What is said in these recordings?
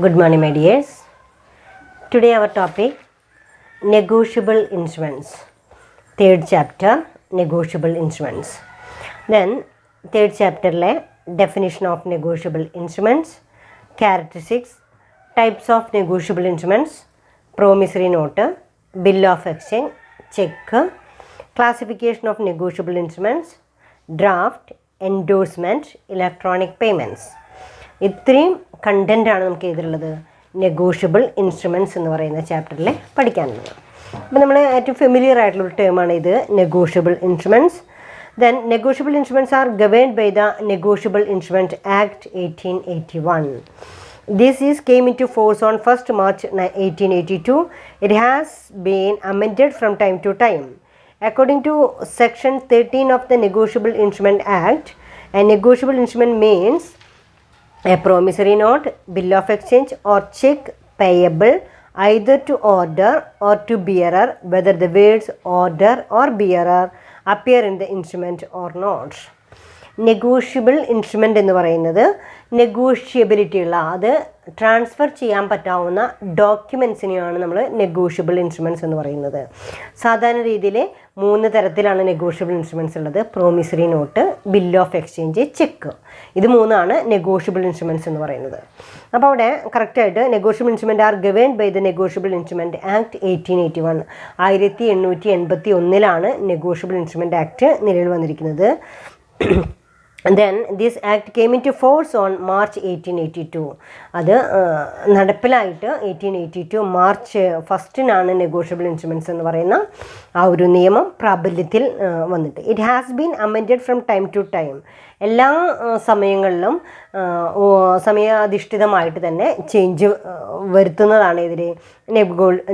Good morning, my dears. Today our topic negotiable instruments. Third chapter negotiable instruments. Then third chapter le definition of negotiable instruments, characteristics, types of negotiable instruments, promissory note, bill of exchange, check, classification of negotiable instruments, draft, endorsement, electronic payments. ഇത്രയും കണ്ടൻറ്റാണ് നമുക്ക് ഇതിലുള്ളത് negotiable instruments എന്ന് പറയുന്ന ചാപ്റ്ററിൽ പഠിക്കാനുള്ളത്. അപ്പോൾ നമ്മൾ ഏറ്റവും ഫെമിലിയർ ആയിട്ടുള്ളൊരു ടേമാണ് ഇത് negotiable instruments. Then negotiable instruments are governed by the negotiable instrument act 1881. This came into force on 1st March 1882. It has been amended from time to time. According to Section 13 of the Negotiable Instrument Act, a negotiable instrument means a promissory note, bill of exchange or check payable either to order or to bearer, whether the words order or bearer appear in the instrument or not. Negotiable instrument എന്ന് പറയുന്നത് negotiability ഉള്ള, അത് transfer ചെയ്യാൻ പറ്റാവുന്ന ഡോക്യുമെൻസിനെയാണ് നമ്മൾ negotiable instruments എന്ന് പറയുന്നത്. സാധാരണ രീതിയിൽ 3 തരത്തിലാണ് നെഗോഷ്യബിൾ ഇൻസ്ട്രുമെൻറ്റ്സ് ഉള്ളത്: promissory note, bill of exchange, cheque. ഇത് 3 നെഗോഷ്യബിൾ ഇൻസ്ട്രുമെൻറ്റ്സ് എന്ന് പറയുന്നത്. അപ്പോൾ അവിടെ കറക്റ്റായിട്ട് negotiable instrument are governed by the negotiable instrument act 1881. 1881 negotiable instrument act നിലവിൽ വന്നിരിക്കുന്നത്. Then this act came into force on March 1882. അത് നടപ്പിലായിട്ട് 1882 മാർച്ച് 1 നെഗോഷ്യബിൾ ഇൻസ്ട്രുമെൻറ്റ്സ് എന്ന് പറയുന്ന ആ ഒരു നിയമം പ്രാബല്യത്തിൽ വന്നിട്ട്. It has been amended from time to time. എല്ലാ സമയങ്ങളിലും സമയാധിഷ്ഠിതമായിട്ട് തന്നെ ചേഞ്ച് വരുത്തുന്നതാണ് ഇതിൽ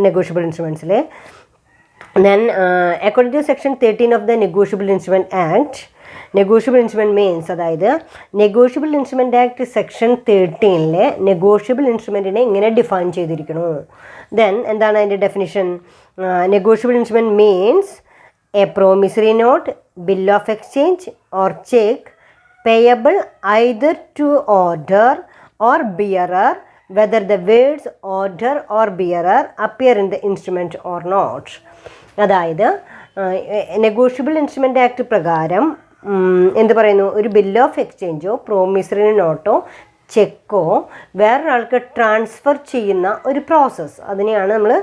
നെഗോഷ്യബിൾ ഇൻസ്ട്രുമെൻറ്റ്സിൽ. Then according to Section 13 of the Negotiable Instrument Act, negotiable instrument means, അതായത് negotiable instrument act section 13 negotiable ഇൻസ്ട്രുമെൻറ്റിനെ ഇങ്ങനെ ഡിഫൈൻ ചെയ്തിരിക്കുന്നു. ദെൻ എന്താണ് അതിൻ്റെ definition? Negotiable instrument means a promissory note, bill of exchange or cheque payable either to order or bearer, whether the words order or bearer appear in the instrument or note. അതായത് negotiable instrument act പ്രകാരം എന്ത് പറയുന്നു? ഒരു bill of എക്സ്ചേഞ്ചോ promissory നോട്ടോ ചെക്കോ വേറൊരാൾക്ക് transfer ചെയ്യുന്ന ഒരു പ്രോസസ്സ്, അതിനെയാണ് നമ്മൾ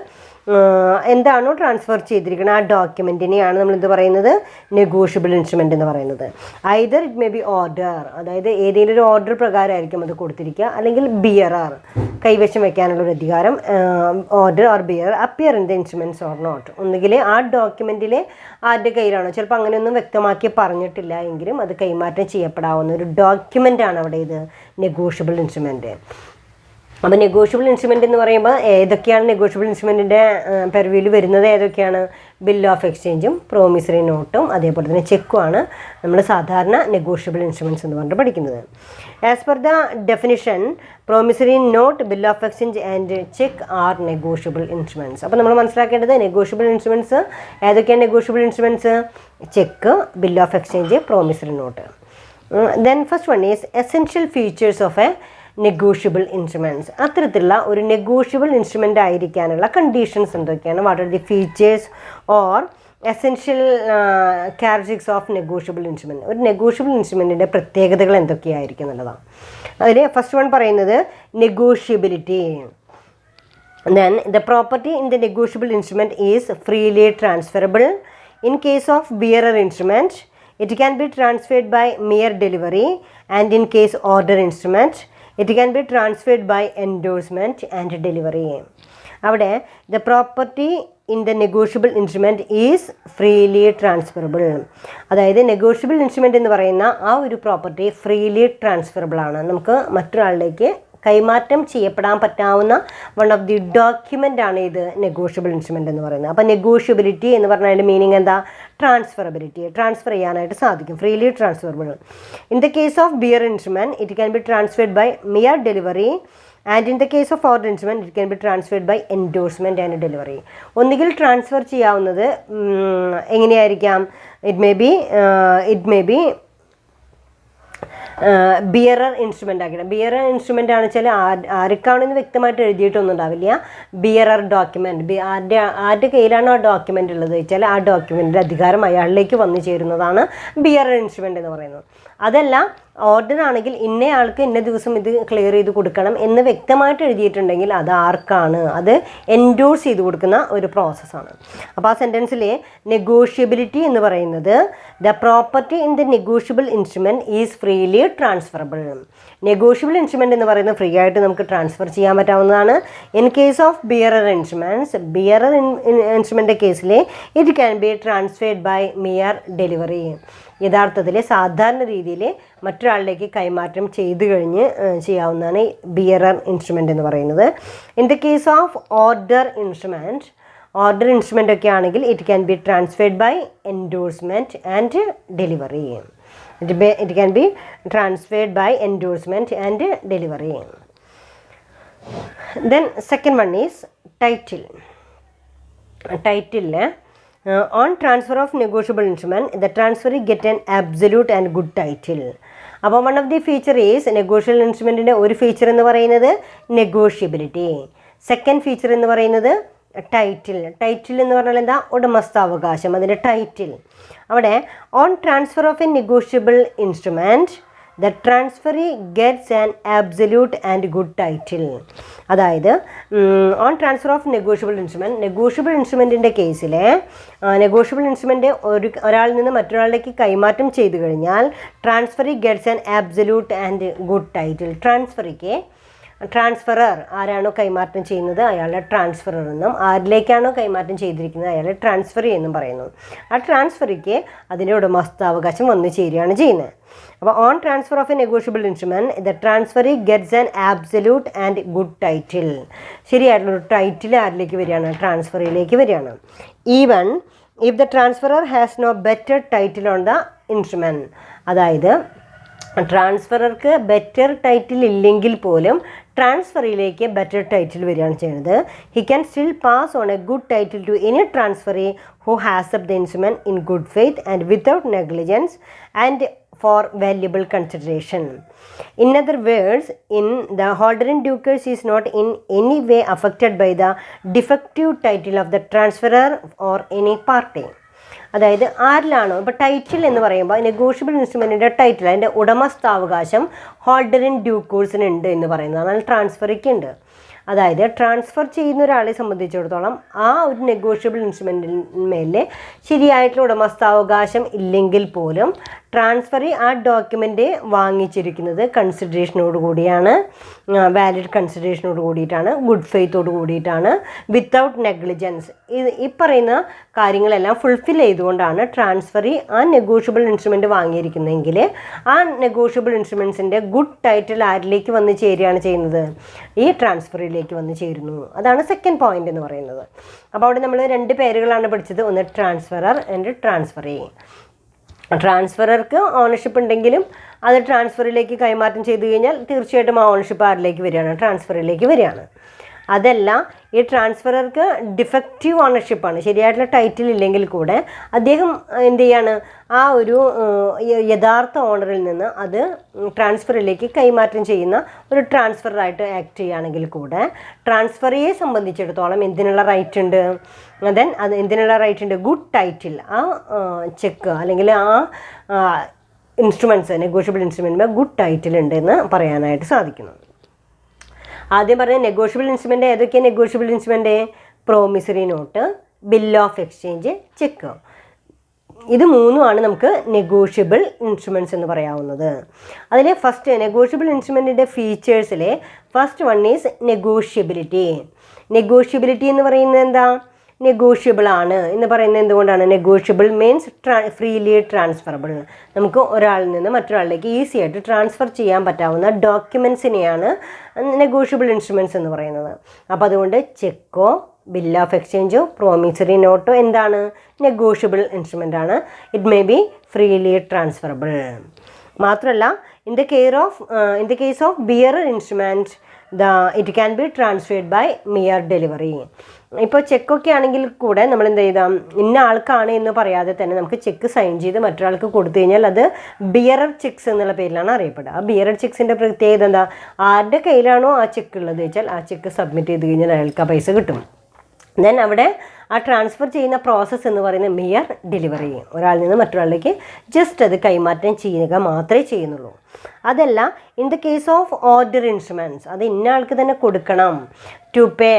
എന്താണോ ട്രാൻസ്ഫർ ചെയ്തിരിക്കുന്നത് ആ ഡോക്യുമെൻറ്റിനെയാണ് നമ്മൾ എന്ത് പറയുന്നത്? നെഗോഷ്യബിൾ ഇൻസ്ട്രുമെൻ്റ് എന്ന് പറയുന്നത്. Either it may B order, അതായത് ഏതെങ്കിലും ഒരു ഓർഡർ പ്രകാരമായിരിക്കും അത് കൊടുത്തിരിക്കുക, അല്ലെങ്കിൽ ബിയറർ, കൈവശം വയ്ക്കാനുള്ളൊരു അധികാരം, order or bearer appear in the instruments or not. ഒന്നുകിൽ ആ ഡോക്യുമെൻറ്റിൽ ആരുടെ കയ്യിലാണോ, ചിലപ്പോൾ അങ്ങനെയൊന്നും വ്യക്തമാക്കി പറഞ്ഞിട്ടില്ല എങ്കിലും അത് കൈമാറ്റം ചെയ്യപ്പെടാവുന്ന ഒരു ഡോക്യുമെൻ്റാണ് അവിടെ ഇത് നെഗോഷ്യബിൾ ഇൻസ്ട്രുമെൻറ്റ്. അപ്പോൾ നെഗോഷ്യബിൾ ഇൻസ്ട്രുമെൻ്റ് എന്ന് പറയുമ്പോൾ ഏതൊക്കെയാണ് നെഗോഷ്യബിൾ ഇൻസ്ട്രുമെൻറ്റിൻ്റെ പെർവ്യൂവിൽ വരുന്നത്? ഏതൊക്കെയാണ്? ബിൽ ഓഫ് എക്സ്ചേഞ്ചും പ്രോമിസറി നോട്ടും അതേപോലെ തന്നെ ചെക്കുമാണ് നമ്മൾ സാധാരണ നെഗോഷ്യബിൾ ഇൻസ്ട്രുമെൻറ്റ്സ് എന്ന് പറഞ്ഞിട്ട് പഠിക്കുന്നത്. As per the definition, promissory note, bill of exchange and cheque are negotiable instruments. അപ്പോൾ നമ്മൾ മനസ്സിലാക്കേണ്ടത് നെഗോഷ്യബിൾ ഇൻസ്ട്രുമെൻറ്റ്സ് ഏതൊക്കെയാണ്? Negotiable instruments cheque, bill of exchange, promissory note. Then first one is essential features of a negotiable instruments. അത്തരത്തിലുള്ള ഒരു negotiable instrument ആയിരിക്കാനുള്ള conditions എന്തൊക്കെയാണ്? What are the features or essential characteristics of negotiable instrument? ഒരു negotiable ഇൻസ്ട്രുമെൻറ്റിൻ്റെ പ്രത്യേകതകൾ എന്തൊക്കെയായിരിക്കും എന്നുള്ളതാണ്. അതിൽ ഫസ്റ്റ് വൺ പറയുന്നത് negotiability. Then the property in the negotiable instrument is freely transferable. In case of bearer instrument it can be transferred by mere delivery, and in case order instrument it can be transferred by endorsement and delivery. അവിടെ the property in the negotiable instrument is freely transferable. അതായത് negotiable instrument എന്ന് പറയുന്ന ആ ഒരു property freely transferable ആണ്. നമുക്ക് മറ്റൊരാളിലേക്ക് കൈമാറ്റം ചെയ്യപ്പെടാൻ പറ്റാവുന്ന വൺ ഓഫ് ദി ഡോക്യുമെൻ്റ് ആണ് ഇത് നെഗോഷ്യബിൾ ഇൻസ്ട്രുമെൻ്റ് എന്ന് പറയുന്നത്. അപ്പോൾ നെഗോഷ്യബിലിറ്റി എന്ന് പറഞ്ഞാൽ അതിൻ്റെ മീനിങ് എന്താ? ട്രാൻസ്ഫറബിലിറ്റി, ട്രാൻസ്ഫർ ചെയ്യാനായിട്ട് സാധിക്കും, freely transferable. In the case of bearer instrument it can be transferred by mere delivery, and in the case of order instrument it can be transferred by endorsement and delivery. ഒന്നുകിൽ transfer ചെയ്യാവുന്നത് എങ്ങനെയായിരിക്കാം? It may be bearer instrument ആക്കിയിട്ട്. Bearer instrument ആണെന്ന് വെച്ചാൽ ആർക്കാണെന്ന് വ്യക്തമായിട്ട് എഴുതിയിട്ടൊന്നും ഉണ്ടാവില്ല. Bearer document, ആരുടെ കയ്യിലാണ് ആ ഡോക്യുമെൻ്റ് ഉള്ളത് വെച്ചാൽ ആ ഡോക്യുമെൻ്റിൻ്റെ അധികാരം അയാളിലേക്ക് വന്നു ചേരുന്നതാണ് ബിയറർ ഇൻസ്ട്രുമെൻ്റ് എന്ന് പറയുന്നത്. അതല്ല ഓർഡർ ആണെങ്കിൽ ഇന്നയാൾക്ക് ഇന്ന ദിവസം ഇത് ക്ലിയർ ചെയ്ത് കൊടുക്കണം എന്ന് വ്യക്തമായിട്ട് എഴുതിയിട്ടുണ്ടെങ്കിൽ അത് ആർക്കാണ്, അത് എൻഡോഴ്സ് ചെയ്ത് കൊടുക്കുന്ന ഒരു പ്രോസസ്സാണ്. അപ്പോൾ ആ സെൻറ്റൻസിലെ നെഗോഷ്യബിലിറ്റി എന്ന് പറയുന്നത് the property in the negotiable instrument is freely transferable. Negotiable instrument എന്ന് പറയുന്നത് ഫ്രീ ആയിട്ട് നമുക്ക് ട്രാൻസ്ഫർ ചെയ്യാൻ പറ്റാവുന്നതാണ്. In case of bearer instruments, bearer instrument കേസിൽ it can be transferred by mere delivery. യഥാർത്ഥത്തിൽ സാധാരണ രീതിയിൽ മറ്റൊരാളിലേക്ക് കൈമാറ്റം ചെയ്തു കഴിഞ്ഞ് ചെയ്യാവുന്നതാണ് ബിയറർ ഇൻസ്ട്രുമെൻ്റ് എന്ന് പറയുന്നത്. In the case of order instrument ഒക്കെ ആണെങ്കിൽ it can be transferred by endorsement and delivery. It can be transferred by endorsement and delivery. Then second one is title. ടൈറ്റിലിൽ on transfer of negotiable instrument, the transferee get an absolute and good title. അപ്പോൾ one of the feature is negotiable ഇൻസ്ട്രുമെൻറ്റിൻ്റെ ഒരു feature എന്ന് പറയുന്നത് negotiability. Second feature എന്ന് പറയുന്നത് title. Title എന്ന് പറഞ്ഞാൽ എന്താ? ഉടമസ്ഥാവകാശം, അതിൻ്റെ ടൈറ്റിൽ. അവിടെ on transfer of a negotiable instrument the transferee gets an absolute and good title. അതായത് ഓൺ ട്രാൻസ്ഫർ ഓഫ് നെഗോഷ്യബിൾ ഇൻസ്ട്രുമെൻറ്റിൻ്റെ കേസിൽ നെഗോഷ്യബിൾ ഇൻസ്ട്രുമെൻറ്റ് ഒരാളിൽ നിന്ന് മറ്റൊരാളിലേക്ക് കൈമാറ്റം ചെയ്തു കഴിഞ്ഞാൽ transferee gets an absolute and good title. Transferor ആരാണോ കൈമാറ്റം ചെയ്യുന്നത് അയാളുടെ ട്രാൻസ്ഫറർ എന്നും, ആരിലേക്കാണോ കൈമാറ്റം ചെയ്തിരിക്കുന്നത് അയാളുടെ ട്രാൻസ്ഫറി എന്നും പറയുന്നു. ആ ട്രാൻസ്ഫറിക്ക് അതിൻ്റെ ഉടമസ്ഥാവകാശം വന്നു ചേരുകയാണ് ചെയ്യുന്നത്. അപ്പോൾ on transfer of a negotiable instrument the transferee gets an absolute and good title. ശരിയായിട്ടുള്ളൊരു ടൈറ്റിൽ ആരിലേക്ക് വരികയാണ്? ട്രാൻസ്ഫറിയിലേക്ക് വരികയാണ്. Even if the transferor has no better title on the instrument. അതായത് ട്രാൻസ്ഫറർക്ക് ബെറ്റർ ടൈറ്റിൽ ഇല്ലെങ്കിൽ പോലും ട്രാൻസ്ഫറിയിലേക്ക് ബെറ്റർ ടൈറ്റിൽ വരികയാണ് ചെയ്യുന്നത്. He can still pass on a good title to any transferee who has up the instrument in good faith and without negligence and for valuable consideration. In other words, the holder in due course is not in any way affected by the defective title of the transferor or any party. അതായത് ആരിലാണോ ഇപ്പോൾ title എന്ന് പറയുമ്പോൾ negotiable ഇൻസ്ട്രുമെൻറ്റിൻ്റെ title അതിൻ്റെ ഉടമസ്ഥാവകാശം holder in due കോഴ്സിനുണ്ട് എന്ന് പറയുന്നത്, എന്നാൽ ട്രാൻസ്ഫറിക്ക് ഉണ്ട്. അതായത് ട്രാൻസ്ഫർ ചെയ്യുന്ന ഒരാളെ സംബന്ധിച്ചിടത്തോളം ആ ഒരു നെഗോഷ്യബിൾ ഇൻസ്ട്രുമെൻറ്റിന്മേൽ ശരിയായിട്ടുള്ള ഉടമസ്ഥാവകാശം ഇല്ലെങ്കിൽ പോലും ട്രാൻസ്ഫറി ആ ഡോക്യുമെൻ്റ് വാങ്ങിച്ചിരിക്കുന്നത് കൺസിഡറേഷനോട് കൂടിയാണ്, വാലിഡ് കൺസിഡറേഷനോട് കൂടിയിട്ടാണ്, ഗുഡ് ഫെയ്ത്തോട് കൂടിയിട്ടാണ്, വിത്തൗട്ട് നെഗ്ലിജൻസ്. ഈ പറയുന്ന കാര്യങ്ങളെല്ലാം ഫുൾഫിൽ ചെയ്തുകൊണ്ടാണ് ട്രാൻസ്ഫറി ആ നെഗോഷ്യബിൾ ഇൻസ്ട്രുമെൻറ്റ് വാങ്ങിയിരിക്കുന്നതെങ്കിൽ ആ നെഗോഷ്യബിൾ ഇൻസ്ട്രുമെൻറ്റ്സിൻ്റെ ഗുഡ് ടൈറ്റിൽ ആരിലേക്ക് വന്ന് ചേരുകയാണ് ചെയ്യുന്നത്? ഈ ട്രാൻസ്ഫറിയിലേക്ക് വന്ന് ചേരുന്നു. അതാണ് സെക്കൻഡ് പോയിന്റ് എന്ന് പറയുന്നത്. അപ്പോൾ അവിടെ നമ്മൾ രണ്ട് പേരുകളാണ് പഠിച്ചത്, ഒന്ന് ട്രാൻസ്ഫറർ ആൻഡ് ട്രാൻസ്ഫറി. ട്രാൻസ്ഫറർക്ക് ഓണർഷിപ്പ് ഉണ്ടെങ്കിലും അത് ട്രാൻസ്ഫറിലേക്ക് കൈമാറ്റം ചെയ്തു കഴിഞ്ഞാൽ തീർച്ചയായിട്ടും ആ ഓണർഷിപ്പ് ആരിലേക്ക് വരികയാണ്? ട്രാൻസ്ഫറിലേക്ക് വരികയാണ്. അതല്ല, ഈ ട്രാൻസ്ഫറർക്ക് ഡിഫക്റ്റീവ് ഓണർഷിപ്പാണ്, ശരിയായിട്ടുള്ള ടൈറ്റിൽ ഇല്ലെങ്കിൽ കൂടെ അദ്ദേഹം എന്ത് ചെയ്യാണ്? ആ ഒരു യഥാർത്ഥ ഓണറിൽ നിന്ന് അത് ട്രാൻസ്ഫറിലേക്ക് കൈമാറ്റം ചെയ്യുന്ന ഒരു ട്രാൻസ്ഫറായിട്ട് ആക്ട് ചെയ്യുകയാണെങ്കിൽ കൂടെ ട്രാൻസ്ഫറിയെ സംബന്ധിച്ചിടത്തോളം എന്തിനുള്ള റൈറ്റ് ഉണ്ട്? ദെൻ അത് എന്തിനുള്ള റൈറ്റ് ഉണ്ട്? ഗുഡ് ടൈറ്റിൽ, ആ ചെക്ക് അല്ലെങ്കിൽ ആ ഇൻസ്ട്രുമെൻറ്റ്സ്, നെഗോഷ്യബിൾ ഇൻസ്ട്രുമെൻറ്റിന് ഗുഡ് ടൈറ്റിൽ ഉണ്ട് എന്ന് പറയാനായിട്ട് സാധിക്കുന്നു. ആദ്യം പറഞ്ഞ നെഗോഷ്യബിൾ ഇൻസ്ട്രുമെൻ്റ് ഏതൊക്കെയാണ്? Negotiable instrument promissory note, bill of exchange, cheque. ഇത് മൂന്നുമാണ് നമുക്ക് നെഗോഷ്യബിൾ ഇൻസ്ട്രുമെൻറ്റ്സ് എന്ന് പറയാവുന്നത്. അതിൽ ഫസ്റ്റ് നെഗോഷ്യബിൾ ഇൻസ്ട്രുമെൻറ്റിൻ്റെ ഫീച്ചേഴ്സിൽ first one is negotiability. Negotiability എന്ന് പറയുന്നത് എന്താ? നെഗോഷ്യബിൾ ആണ് എന്ന് പറയുന്നത് എന്തുകൊണ്ടാണ്? Negotiable means freely transferable. നമുക്ക് ഒരാളിൽ നിന്ന് മറ്റൊരാളിലേക്ക് ഈസി ആയിട്ട് ട്രാൻസ്ഫർ ചെയ്യാൻ പറ്റാവുന്ന ഡോക്യുമെൻസിനെയാണ് നെഗോഷ്യബിൾ ഇൻസ്ട്രുമെൻറ്റ്സ് എന്ന് പറയുന്നത്. അപ്പോൾ അതുകൊണ്ട് ചെക്കോ ബിൽ ഓഫ് എക്സ്ചേഞ്ചോ പ്രോമിസറി നോട്ടോ എന്താണ്? നെഗോഷ്യബിൾ ഇൻസ്ട്രുമെൻ്റ് ആണ്. It may be freely transferable. മാത്രമല്ല in the case of bearer instrument it can be transferred by mere delivery. ഇപ്പോൾ ചെക്കൊക്കെ ആണെങ്കിൽ കൂടെ നമ്മൾ എന്ത് ചെയ്താൽ ഇന്ന ആൾക്കാണ് എന്ന് പറയാതെ തന്നെ നമുക്ക് ചെക്ക് സൈൻ ചെയ്ത് മറ്റൊരാൾക്ക് കൊടുത്തു കഴിഞ്ഞാൽ അത് ബിയറർ ചെക്സ് എന്നുള്ള പേരിലാണ് അറിയപ്പെടുക. ആ ബിയറർ ചെക്സിൻ്റെ പ്രത്യേകത എന്താ, ആരുടെ കയ്യിലാണോ ആ ചെക്ക് ഉള്ളത് വെച്ചാൽ ആ ചെക്ക് സബ്മിറ്റ് ചെയ്ത് കഴിഞ്ഞാൽ അയാൾക്ക് ആ പൈസ കിട്ടും. ദെൻ അവിടെ ആ ട്രാൻസ്ഫർ ചെയ്യുന്ന പ്രോസസ്സ് എന്ന് പറയുന്നത് മിയർ ഡെലിവറി, ഒരാളിൽ നിന്ന് മറ്റൊരാളിലേക്ക് ജസ്റ്റ് അത് കൈമാറ്റം ചെയ്യുക മാത്രമേ ചെയ്യുന്നുള്ളൂ. അതല്ല in the case of order instruments, അത് ഇന്ന ആൾക്ക് തന്നെ കൊടുക്കണം, ടു പേ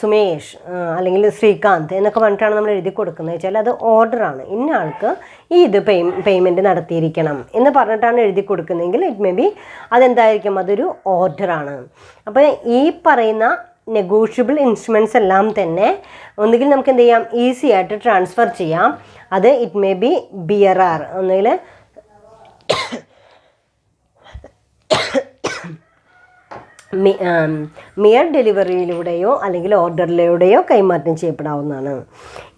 സുമേഷ് അല്ലെങ്കിൽ ശ്രീകാന്ത് എന്നൊക്കെ പറഞ്ഞിട്ടാണ് നമ്മൾ എഴുതി കൊടുക്കുന്നത് വെച്ചാൽ അത് ഓർഡറാണ്. ഇന്ന ആൾക്ക് ഈ ഇത് പേയ്മെൻറ്റ് നടത്തിയിരിക്കണം എന്ന് പറഞ്ഞിട്ടാണ് എഴുതി കൊടുക്കുന്നതെങ്കിൽ ഇറ്റ് മേ ബി അതെന്തായിരിക്കും, അതൊരു ഓർഡറാണ്. അപ്പോൾ ഈ പറയുന്ന നെഗോഷ്യബിൾ ഇൻസ്ട്രുമെൻറ്റ്സ് എല്ലാം തന്നെ ഒന്നുകിൽ നമുക്ക് എന്ത് ചെയ്യാം, ഈസി ആയിട്ട് ട്രാൻസ്ഫർ ചെയ്യാം. അത് ഇറ്റ് മേ ബി ബിയറർ, ഒന്നുകിൽ മിയർ ഡെലിവറിയിലൂടെയോ അല്ലെങ്കിൽ ഓർഡറിലൂടെയോ കൈമാറ്റം ചെയ്യപ്പെടാവുന്നതാണ്.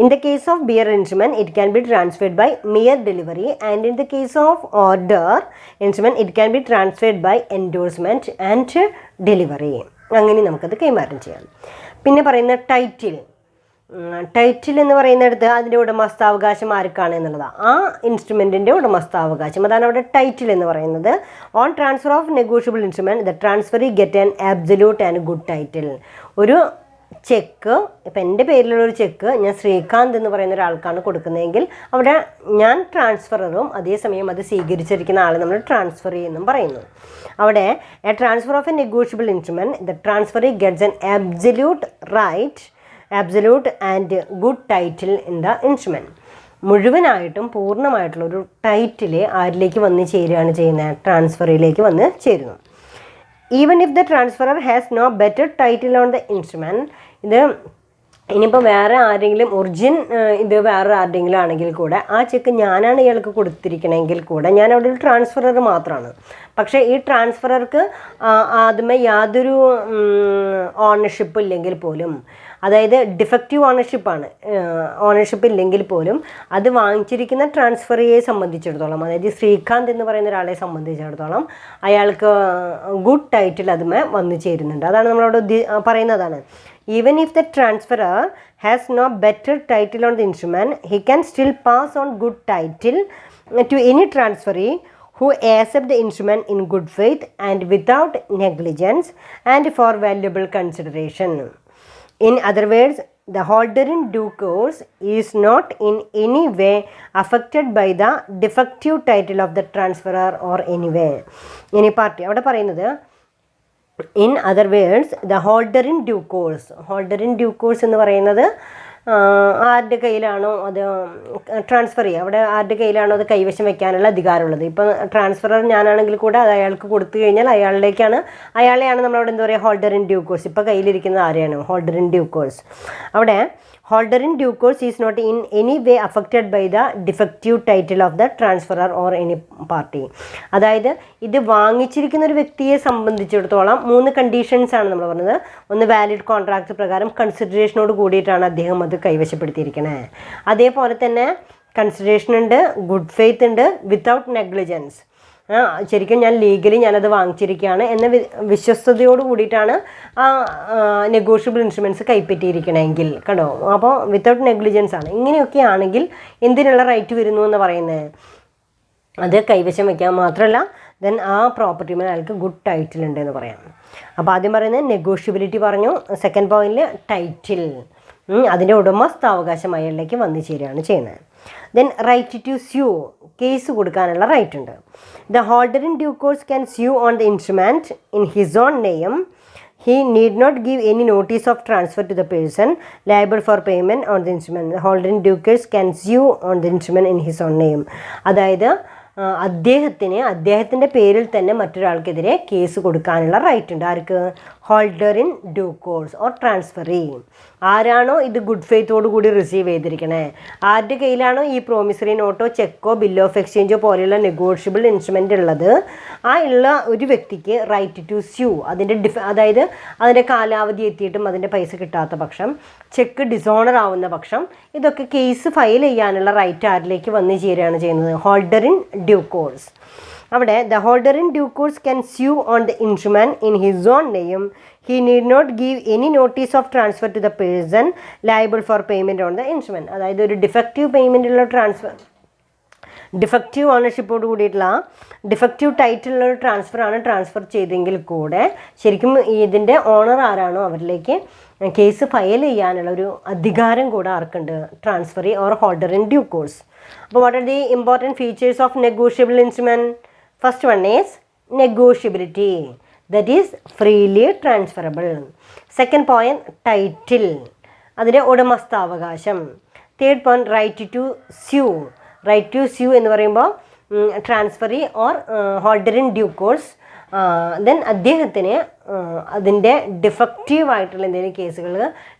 In the case of bearer instrument it can be transferred by mere delivery and in the case of order instrument it can be transferred by endorsement and delivery. അങ്ങനെ നമുക്കത് കൈമാറ്റം ചെയ്യാം. പിന്നെ പറയുന്ന ടൈറ്റിൽ എന്ന് പറയുന്നിടത്ത് അതിൻ്റെ ഉടമസ്ഥാവകാശം ആർക്കാണ് എന്നുള്ളതാണ്. ആ ഇൻസ്ട്രുമെൻറ്റിൻ്റെ ഉടമസ്ഥാവകാശം, അതാണ് അവിടെ ടൈറ്റിൽ എന്ന് പറയുന്നത്. On transfer of negotiable instrument the transferee get an absolute and good title. ഒരു ചെക്ക്, ഇപ്പം എൻ്റെ പേരിലുള്ളൊരു ചെക്ക് ഞാൻ ശ്രീകാന്ത് എന്ന് പറയുന്ന ഒരാൾക്കാണ് കൊടുക്കുന്നതെങ്കിൽ അവിടെ ഞാൻ ട്രാൻസ്ഫററും അതേസമയം അത് സ്വീകരിച്ചിരിക്കുന്ന ആൾ നമ്മൾ ട്രാൻസ്ഫർ ചെയ്യുമെന്നും പറയുന്നു. അവിടെ A transfer of a negotiable instrument the transferee gets an absolute and good title in the instrument. മുഴുവനായിട്ടും പൂർണ്ണമായിട്ടുള്ള ഒരു ടൈറ്റിൽ ആരിലേക്ക് വന്ന് ചേരുകയാണ് ചെയ്യുന്നത്, ട്രാൻസ്ഫറിലേക്ക് വന്ന് ചേരുന്നു. Even if the transferor has no better title on the instrument, ഇത് ഇനിയിപ്പോൾ വേറെ ആരെങ്കിലും ഇത് വേറെ ആരുടെങ്കിലും ആണെങ്കിൽ കൂടെ ആ ചെക്ക് ഞാനാണ് ഇയാൾക്ക് കൊടുത്തിരിക്കണമെങ്കിൽ കൂടെ ഞാൻ അവിടെ ഒരു ട്രാൻസ്ഫറർ മാത്രമാണ്. പക്ഷേ ഈ ട്രാൻസ്ഫറർക്ക് ആദ്യമേ യാതൊരു ഓണർഷിപ്പ് ഇല്ലെങ്കിൽ പോലും, അതായത് ഡിഫക്റ്റീവ് ഓണർഷിപ്പ് ഇല്ലെങ്കിൽ പോലും അത് വാങ്ങിച്ചിരിക്കുന്ന ട്രാൻസ്ഫറിയെ സംബന്ധിച്ചിടത്തോളം, അതായത് ശ്രീകാന്ത് എന്ന് പറയുന്ന ഒരാളെ സംബന്ധിച്ചിടത്തോളം അയാൾക്ക് ഗുഡ് ടൈറ്റിൽ അതുമേ വന്നു ചേരുന്നുണ്ട്. അതാണ് നമ്മളവിടെ പറയുന്നതാണ്. Even if the transferor has no better title on the instrument, he can still pass on good title to any transferee who accept the instrument in good faith and without negligence and for valuable consideration. In other words, the holder in due course is not in any way affected by the defective title of the transferor or any party. അവിടെ പറയുന്നത് in other words the holder in due course എന്ന് പറയുന്നത് ആരുടെ കയ്യിലാണോ അത് transfer ചെയ്യുക, അവിടെ ആരുടെ കയ്യിലാണോ അത് കൈവശം വെക്കാനുള്ള അധികാരമുള്ളത്. ഇപ്പം ട്രാൻസ്ഫറർ ഞാനാണെങ്കിൽ കൂടെ അത് അയാൾക്ക് കൊടുത്തു കഴിഞ്ഞാൽ അയാളെയാണ് നമ്മളവിടെ എന്താ പറയുക, ഹോൾഡർ ഇൻ ഡ്യൂ കോഴ്സ്. ഇപ്പോൾ കയ്യിലിരിക്കുന്നത് ആരെയാണ്, ഹോൾഡർ ഇൻ ഡ്യൂ കോഴ്സ്. അവിടെ holder in due course is not in any way affected by the defective title of the transferor or any party. അതായത് ഇത് വാങ്ങിച്ചിരിക്കുന്ന ഒരു വ്യക്തിയെ സംബന്ധിച്ചിടത്തോളം 3 കണ്ടീഷൻസാണ് നമ്മൾ പറഞ്ഞത്. ഒന്ന്, വാലിഡ് കോൺട്രാക്ട് പ്രകാരം കൺസിഡറേഷനോട് കൂടിയിട്ടാണ് അദ്ദേഹം അത് കൈവശപ്പെടുത്തിയിരിക്കുന്നത്. അതേപോലെ തന്നെ കൺസിഡറേഷൻ ഉണ്ട്, ഗുഡ് ഫെയ്ത്ത് ഉണ്ട്, വിത്തൗട്ട് നെഗ്ലിജൻസ്. ശരിക്കും ഞാൻ ലീഗലി ഞാനത് വാങ്ങിച്ചിരിക്കുകയാണ് എന്ന വിശ്വസ്തയോട് കൂടിയിട്ടാണ് ആ നെഗോഷ്യബിൾ ഇൻസ്ട്രുമെൻറ്റ്സ് കൈപ്പറ്റിയിരിക്കണമെങ്കിൽ കേട്ടോ. അപ്പോൾ വിത്തൗട്ട് നെഗ്ലിജൻസ് ആണ്. ഇങ്ങനെയൊക്കെ ആണെങ്കിൽ എന്തിനുള്ള റൈറ്റ് വരുന്നു എന്ന് പറയുന്നത്, അത് കൈവശം വയ്ക്കാൻ മാത്രമല്ല ദെൻ ആ പ്രോപ്പർട്ടി മേൽ അയാൾക്ക് ഗുഡ് ടൈറ്റിൽ ഉണ്ട് എന്ന് പറയാം. അപ്പോൾ ആദ്യം പറയുന്നത് നെഗോഷ്യബിലിറ്റി പറഞ്ഞു. സെക്കൻഡ് പോയിന്റിൽ ടൈറ്റിൽ, അതിൻ്റെ ഉടമസ്ഥാവകാശം അയാളിലേക്ക് വന്നു ചേരുകയാണ് ചെയ്യുന്നത്. Then right to sue, case കൊടുക്കാനുള്ള റൈറ്റ് ഉണ്ട്. The holder in due course can sue on the instrument in his own name. He need not give any notice of transfer to the person liable for payment on the instrument. The holder in due course can sue on the instrument in his own name. അതായത് അദ്ദേഹത്തിൻ്റെ പേരിൽ തന്നെ മറ്റൊരാൾക്കെതിരെ case കൊടുക്കാനുള്ള right ഉണ്ട്. ആർക്ക്? Holder in due course or transferee. ആരാണോ ഇത് good ഫെയ്ത്തോടു കൂടി റിസീവ് ചെയ്തിരിക്കണേ, ആരുടെ കയ്യിലാണോ ഈ പ്രോമിസറി നോട്ടോ ചെക്കോ ബിൽ ഓഫ് എക്സ്ചേഞ്ചോ പോലെയുള്ള നെഗോഷ്യബിൾ ഇൻസ്ട്രുമെൻ്റ് ഉള്ളത്, ആ ഉള്ള ഒരു വ്യക്തിക്ക് റൈറ്റ് ടു സ്യൂ. അതായത് അതിൻ്റെ കാലാവധി എത്തിയിട്ടും അതിൻ്റെ പൈസ കിട്ടാത്ത പക്ഷം, ചെക്ക് ഡിസോണർ ആവുന്ന പക്ഷം, ഇതൊക്കെ കേസ് ഫയൽ ചെയ്യാനുള്ള റൈറ്റ് ആരിലേക്ക് വന്നു ചേരുകയാണ് ചെയ്യുന്നത്? Holder in due course. അവിടെ the holder in due course can sue on the instrument in his own name. He need not give any notice of transfer to the person liable for payment on the instrument. അതായത് ഒരു defective പേയ്മെൻറ്റുള്ള transfer, defective ഓണർഷിപ്പോട് കൂടിയിട്ടുള്ള defective ടൈറ്റിലുള്ള ഒരു ട്രാൻസ്ഫറാണ് transfer ചെയ്തെങ്കിൽ കൂടെ ശരിക്കും ഇതിൻ്റെ ഓണർ ആരാണോ അവരിലേക്ക് കേസ് ഫയൽ ചെയ്യാനുള്ള ഒരു അധികാരം കൂടെ ആർക്കുണ്ട്? Transferee or holder in due course. അപ്പോൾ what are the important features of negotiable instrument? First one is negotiability, that is freely transferable. Second point title, അതിൻ്റെ ഉടമസ്ഥാവകാശം. Third point right to sue. Right to sue എന്ന് പറയുമ്പോൾ transferee or holder in due course then അദ്ദേഹത്തിന് അതിൻ്റെ ഡിഫക്റ്റീവായിട്ടുള്ള എന്തെങ്കിലും കേസുകൾ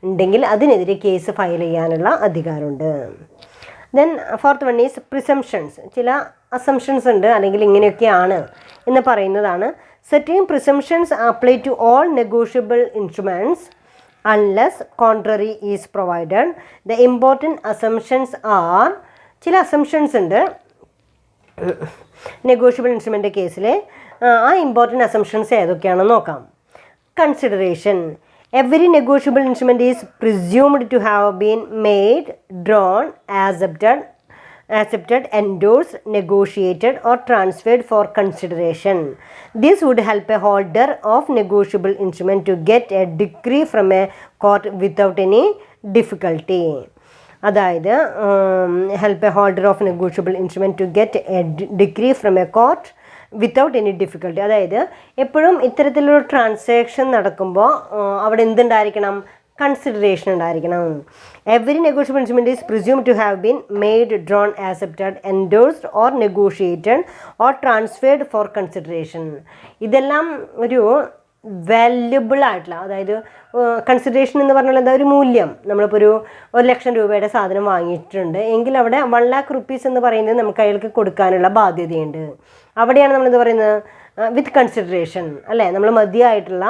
ഉണ്ടെങ്കിൽ അതിനെതിരെ കേസ് ഫയൽ ചെയ്യാനുള്ള അധികാരമുണ്ട്. Then fourth one is presumptions. ചില അസംഷൻസ് ഉണ്ട്, അല്ലെങ്കിൽ ഇങ്ങനെയൊക്കെയാണ് എന്ന് പറയുന്നതാണ്. Certain presumptions apply to all negotiable instruments unless contrary is provided. The important assumptions are, ചില അസംഷൻസ് ഉണ്ട് നെഗോഷ്യബിൾ ഇൻസ്ട്രുമെൻ്റ് കേസിൽ. ആ ഇമ്പോർട്ടൻറ്റ് അസംഷൻസ് ഏതൊക്കെയാണെന്ന് നോക്കാം. Consideration. Every negotiable instrument is presumed to have been made, drawn, accepted, endorsed, negotiated or transferred for consideration. This would help a holder of negotiable instrument to get a decree from a court without any difficulty. അതായത് help a holder of negotiable instrument to get a degree from a court without any difficulty. അതായത് എപ്പോഴും ഇത്തരത്തിലൊരു transaction നടക്കുമ്പോൾ അവിടെ എന്തുണ്ടായിരിക്കണം? Consideration ഉണ്ടായിരിക്കണം. Every negotiable instrument is presume to have been made, drawn, accepted, endorsed or negotiated or transferred for consideration. ഇതെല്ലാം ഒരു valuable ആയിട്ടുള്ള, അതായത് കൺസിഡറേഷൻ എന്ന് പറഞ്ഞാൽ എന്താ? ഒരു മൂല്യം. നമ്മളിപ്പോൾ ഒരു 1,00,000 രൂപയുടെ സാധനം വാങ്ങിയിട്ടുണ്ട് എങ്കിൽ അവിടെ 1,00,000 റുപ്പീസ് എന്ന് പറയുന്നത് നമുക്ക് അയാൾക്ക് കൊടുക്കാനുള്ള ബാധ്യതയുണ്ട്. അവിടെയാണ് നമ്മളെന്ത് പറയുന്നത്? വിത്ത് കൺസിഡറേഷൻ അല്ലേ? നമ്മൾ മതിയായിട്ടുള്ള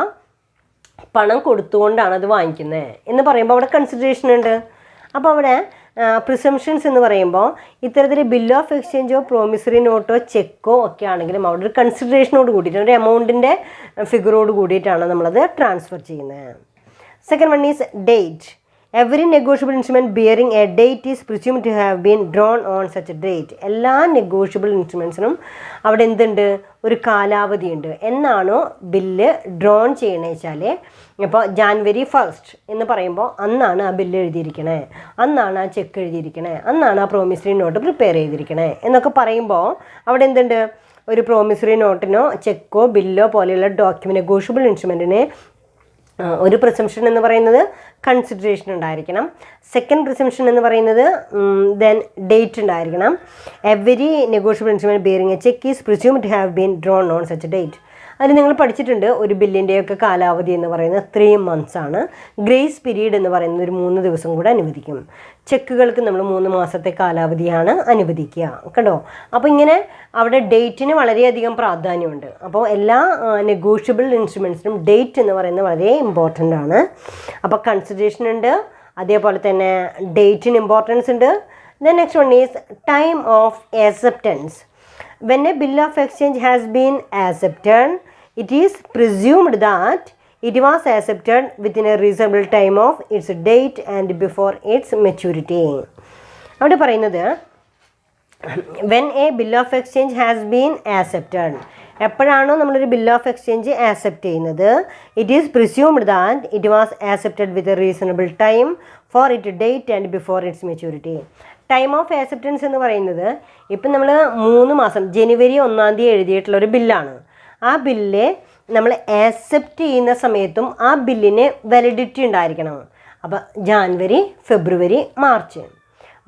പണം കൊടുത്തുകൊണ്ടാണ് അത് വാങ്ങിക്കുന്നത് എന്ന് പറയുമ്പോൾ അവിടെ കൺസിഡറേഷൻ ഉണ്ട്. അപ്പോൾ അവിടെ പ്രിസംഷൻസ് എന്ന് പറയുമ്പോൾ ഇത്തരത്തിൽ ബിൽ ഓഫ് എക്സ്ചേഞ്ചോ പ്രോമിസറി നോട്ടോ ചെക്കോ ഒക്കെ ആണെങ്കിലും അവിടെ ഒരു കൺസിഡറേഷനോട് കൂടിയിട്ട് ഒരു എമൗണ്ടിൻ്റെ ഫിഗറോട് കൂടിയിട്ടാണ് നമ്മളത് ട്രാൻസ്ഫർ ചെയ്യുന്നത്. Second one is date. Every negotiable instrument bearing a date is presumed to have been drawn on such a date. എല്ലാ നെഗോഷ്യബിൾ ഇൻസ്ട്രുമെൻറ്റ്സിനും അവിടെ എന്തുണ്ട്? ഒരു കാലാവധിയുണ്ട്. എന്നാണോ ബില്ല് ഡ്രോൺ ചെയ്യണമെന്ന് വെച്ചാൽ, ഇപ്പോൾ ജാനുവരി 1 എന്ന് പറയുമ്പോൾ അന്നാണ് ആ ബില്ല് എഴുതിയിരിക്കണേ, അന്നാണ് ആ ചെക്ക് എഴുതിയിരിക്കണേ, അന്നാണ് ആ പ്രോമിസറി നോട്ട് പ്രിപ്പയർ ചെയ്തിരിക്കണേ എന്നൊക്കെ പറയുമ്പോൾ അവിടെ എന്തുണ്ട്? ഒരു പ്രോമിസറി നോട്ടിനോ ചെക്കോ ബില്ലോ പോലെയുള്ള ഡോക്യുമെൻറ്റ് നെഗോഷ്യബിൾ ഇൻസ്ട്രുമെൻറ്റിന് ഒരു പ്രിസംഷൻ എന്ന് പറയുന്നത് കൺസിഡറേഷൻ ഉണ്ടായിരിക്കണം. സെക്കൻഡ് പ്രിസംഷൻ എന്ന് പറയുന്നത് ദെൻ ഡേറ്റ് ഉണ്ടായിരിക്കണം. Every negotiable instrument bearing a cheque is presumed to have been drawn on such date. അത് നിങ്ങൾ പഠിച്ചിട്ടുണ്ട്. ഒരു ബില്ലിൻ്റെയൊക്കെ കാലാവധി എന്ന് പറയുന്നത് 3 months ആണ്. ഗ്രേസ് പീരീഡ് എന്ന് പറയുന്നത് ഒരു 3 ദിവസം കൂടെ അനുവദിക്കും. ചെക്കുകൾക്ക് നമ്മൾ 3 മാസത്തെ കാലാവധിയാണ് അനുവദിക്കുക കേട്ടോ. അപ്പോൾ ഇങ്ങനെ അവിടെ ഡേറ്റിന് വളരെയധികം പ്രാധാന്യമുണ്ട്. അപ്പോൾ എല്ലാ നെഗോഷ്യബിൾ ഇൻസ്ട്രുമെൻറ്റ്സിനും ഡേറ്റ് എന്ന് പറയുന്നത് വളരെ ഇമ്പോർട്ടൻ്റ് ആണ്. അപ്പോൾ കൺസിഡറേഷൻ ഉണ്ട്, അതേപോലെ തന്നെ ഡേറ്റിന് ഇമ്പോർട്ടൻസ് ഉണ്ട്. Then next one is time of acceptance. When a bill of exchange has been accepted, it is presumed that it was accepted within a reasonable time of its date and before its maturity. അവിടെ പറയുന്നത് when a bill of exchange has been accepted, എപ്പോഴാണോ നമ്മളൊരു bill of exchange accept ചെയ്യുന്നത്, it is presumed that it was accepted with a reasonable time for it date and before it's maturity. Time of acceptance എന്ന് പറയുന്നത് ഇപ്പം നമ്മൾ 3 മാസം ജനുവരി 1 എഴുതിയിട്ടുള്ളൊരു ബില്ലാണ്. ആ ബില്ല് നമ്മൾ ആക്സെപ്റ്റ് ചെയ്യുന്ന സമയത്തും ആ ബില്ലിന് വാലിഡിറ്റി ഉണ്ടായിരിക്കണം. അപ്പോൾ ജാനുവരി, ഫെബ്രുവരി, മാർച്ച്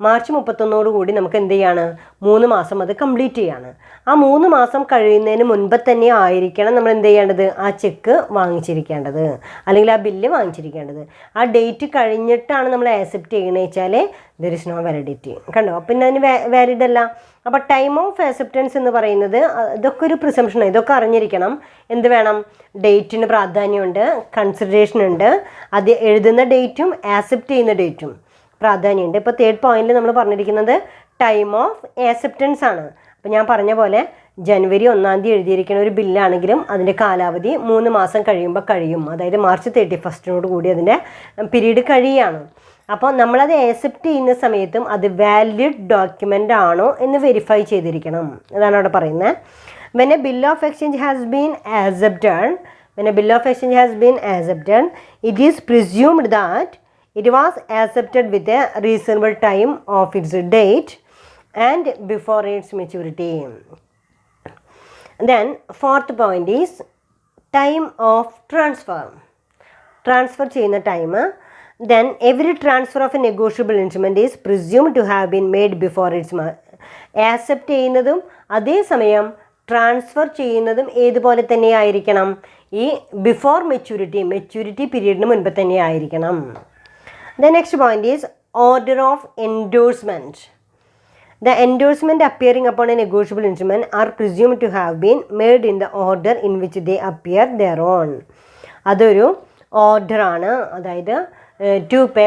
31 കൂടി നമുക്ക് എന്ത് ചെയ്യാണ്? 3 മാസം അത് കംപ്ലീറ്റ് ചെയ്യാണ്. ആ 3 മാസം കഴിയുന്നതിന് മുൻപ് തന്നെ ആയിരിക്കണം നമ്മൾ എന്ത് ചെയ്യേണ്ടത്? ആ ചെക്ക് വാങ്ങിച്ചിരിക്കേണ്ടത്, അല്ലെങ്കിൽ ആ ബില്ല് വാങ്ങിച്ചിരിക്കേണ്ടത്. ആ ഡേറ്റ് കഴിഞ്ഞിട്ടാണ് നമ്മൾ ആക്സെപ്റ്റ് ചെയ്യണമെന്ന് വെച്ചാൽ ദർ ഇസ് നോ വാലിഡിറ്റി. കണ്ടോ? പിന്നെ അതിന് വാലിഡ് അല്ല. അപ്പോൾ ടൈം ഓഫ് ആക്സെപ്റ്റൻസ് എന്ന് പറയുന്നത് ഇതൊക്കെ ഒരു പ്രിസംഷനാണ്. ഇതൊക്കെ അറിഞ്ഞിരിക്കണം. എന്ത് വേണം? ഡേറ്റിന് പ്രാധാന്യമുണ്ട്, കൺസിഡറേഷൻ ഉണ്ട്, അത് എഴുതുന്ന ഡേറ്റും ആക്സെപ്റ്റ് ചെയ്യുന്ന ഡേറ്റും പ്രാധാന്യമുണ്ട്. ഇപ്പോൾ തേർഡ് പോയിന്റിൽ നമ്മൾ പറഞ്ഞിരിക്കുന്നത് ടൈം ഓഫ് ആക്സെപ്റ്റൻസ് ആണ്. അപ്പോൾ ഞാൻ പറഞ്ഞ പോലെ ജനുവരി 1 എഴുതിയിരിക്കുന്ന ഒരു ബില്ലാണെങ്കിലും അതിൻ്റെ കാലാവധി 3 മാസം കഴിയുമ്പോൾ കഴിയും. അതായത് മാർച്ച് 31 കൂടി അതിൻ്റെ പീരീഡ് കഴിയുകയാണ്. അപ്പോൾ നമ്മളത് ആക്സെപ്റ്റ് ചെയ്യുന്ന സമയത്തും അത് വാലിഡ് ഡോക്യുമെൻ്റ് ആണോ എന്ന് വെരിഫൈ ചെയ്തിരിക്കണം. അതാണ് അവിടെ പറയുന്നത്. When a bill of exchange has been accepted, it is presumed that it was accepted with a reasonable time of its date and before its maturity. Then fourth point is time of transfer. Transfer ചെയ്യുന്ന time. Then every transfer of a negotiable instrument is presumed to have been made before its accept ചെയ്യുന്നതും അതേസമയം transfer ചെയ്യുന്നതും ഏതുപോലെ തന്നെ ആയിരിക്കണം, ഈ before maturity പീരീഡിന് മുൻപ് തന്നെ ആയിരിക്കണം. The next point is order of endorsement. The endorsement appearing upon a negotiable instrument are presumed to have been made in the order in which they appear thereon. അതൊരു ഓർഡറാണ്. അതായത് to pay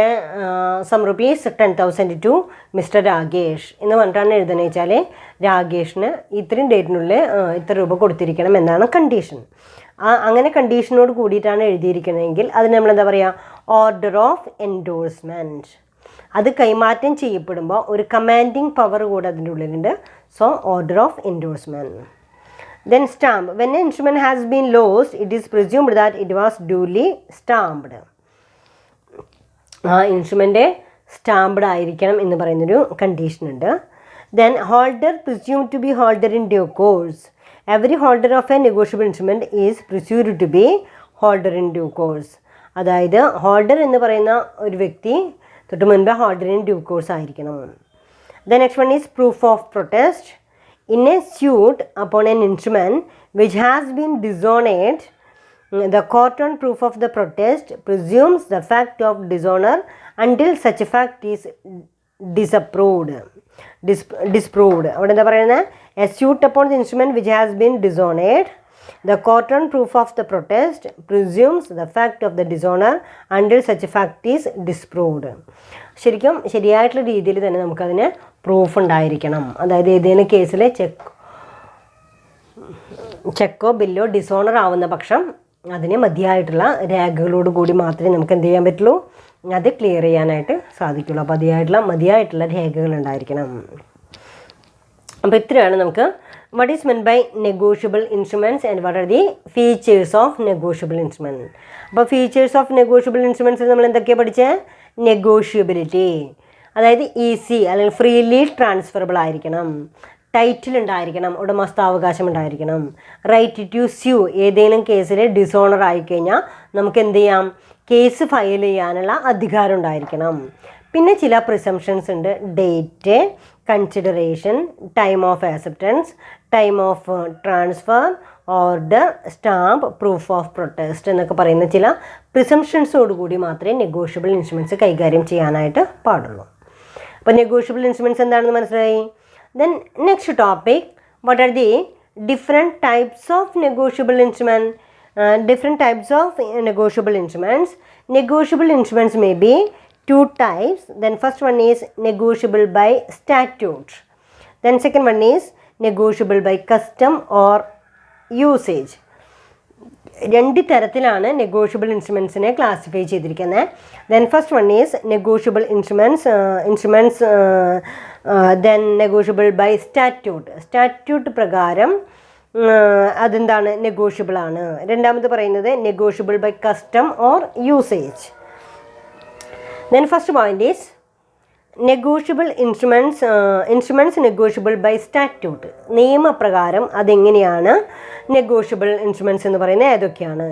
sum rupees 10,000 to mister Rakesh എന്ന് പറഞ്ഞിട്ടാണ് എഴുതുന്നത് വെച്ചാൽ രാകേഷിന് ഇത്രയും ഡേറ്റിനുള്ളിൽ ഇത്ര രൂപ കൊടുത്തിരിക്കണം എന്നാണ് കണ്ടീഷൻ. അങ്ങനെ കണ്ടീഷനോട് കൂടിയിട്ടാണ് എഴുതിയിരിക്കുന്നതെങ്കിൽ അതിന് നമ്മളെന്താ പറയുക, ഓർഡർ ഓഫ് എൻഡോഴ്സ്മെൻറ്റ്. അത് കൈമാറ്റം ചെയ്യപ്പെടുമ്പോൾ ഒരു കമാൻഡിങ് പവർ കൂടെ അതിൻ്റെ ഉള്ളിലുണ്ട്. So order of endorsement. Then stamp. When a instrument has been lost it is presumed that it was duly stamped. ആ ഇൻസ്ട്രുമെൻ്റ് സ്റ്റാമ്പ്ഡ് ആയിരിക്കണം എന്ന് പറയുന്നൊരു കണ്ടീഷനുണ്ട്. Then holder presumed to be holder in due course. Every holder of a negotiable instrument is presumed to be holder in due course. അതായത് holder എന്ന് പറയുന്ന ഒരു വ്യക്തി തൊട്ട് മുൻപ് ഹോൾഡർ ഇൻ ഡ്യൂ കോഴ്സ് ആയിരിക്കണം. The next one is proof of protest. In a suit upon an instrument which has been dishonoured, the court on proof of the protest presumes the fact of dishonor until such a fact is disproved. അവിടെ എന്താ പറയുന്നത്, a suit upon the instrument which has been dishonored, the court on proof of the protest presumes the fact of the dishonor until such a fact is disproved. ശരിക്കും ശരിയായിട്ടുള്ള രീതിയിൽ തന്നെ നമുക്കതിന് proof ഉണ്ടായിരിക്കണം. അതായത് ഏതെങ്കിലും കേസിൽ ചെക്കോ ബില്ലോ ഡിസോണർ ആവുന്ന പക്ഷം അതിന് മതിയായിട്ടുള്ള രേഖകളോട് കൂടി മാത്രമേ നമുക്ക് എന്ത് ചെയ്യാൻ പറ്റുള്ളൂ, അത് ക്ലിയർ ചെയ്യാനായിട്ട് സാധിക്കുള്ളൂ. അപ്പോൾ മതിയായിട്ടുള്ള രേഖകൾ ഉണ്ടായിരിക്കണം. അപ്പോൾ ഇത്രയാണ് നമുക്ക് what is meant by negotiable instruments and what are the features of negotiable instruments. അപ്പോൾ ഫീച്ചേഴ്സ് ഓഫ് നെഗോഷ്യബിൾ ഇൻസ്ട്രുമെൻറ്റ്സ് നമ്മൾ എന്തൊക്കെയാണ് പഠിച്ചത്, നെഗോഷ്യബിലിറ്റി, അതായത് ഈസി അല്ലെങ്കിൽ ഫ്രീലി ട്രാൻസ്ഫറബിൾ ആയിരിക്കണം, ടൈറ്റിൽ ഉണ്ടായിരിക്കണം, ഉടമസ്ഥാവകാശം ഉണ്ടായിരിക്കണം, റൈറ്റ് ടു സ്യൂ, ഏതെങ്കിലും കേസിൽ ഡിസോണർ ആയിക്കഴിഞ്ഞാൽ നമുക്ക് എന്ത് ചെയ്യാം, കേസ് ഫയൽ ചെയ്യാനുള്ള അധികാരം ഉണ്ടായിരിക്കണം. പിന്നെ ചില പ്രിസംഷൻസ് ഉണ്ട്, date, consideration, time of acceptance, time of transfer, order, stamp, proof of protest എന്നൊക്കെ പറയുന്ന ചില പ്രിസംഷൻസോടുകൂടി മാത്രമേ നെഗോഷ്യബിൾ ഇൻസ്ട്രുമെൻറ്റ്സ് കൈകാര്യം ചെയ്യാനായിട്ട് പാടുള്ളൂ. അപ്പോൾ നെഗോഷ്യബിൾ ഇൻസ്ട്രുമെൻറ്റ്സ് എന്താണെന്ന് മനസ്സിലായി. Then next topic, what are the different types of negotiable instruments? Different types of negotiable instruments. Negotiable instruments may be two types. Then first one is negotiable by statute. Then second one is negotiable by custom or usage. രണ്ട് തരത്തിലാണ് negotiable ഇൻസ്ട്രുമെൻസിനെ classify ചെയ്തിരിക്കുന്നത്. Then first one is negotiable instruments then negotiable by statute പ്രകാരം അതെന്താണ്, negotiable ആണ്. രണ്ടാമത് പറയുന്നത് negotiable by custom or usage. Then first point is negotiable instruments negotiable by statute. നിയമപ്രകാരം അതെങ്ങനെയാണ് നെഗോഷ്യബിൾ ഇൻസ്ട്രുമെൻറ്റ്സ് എന്ന് പറയുന്നത് ഏതൊക്കെയാണ്.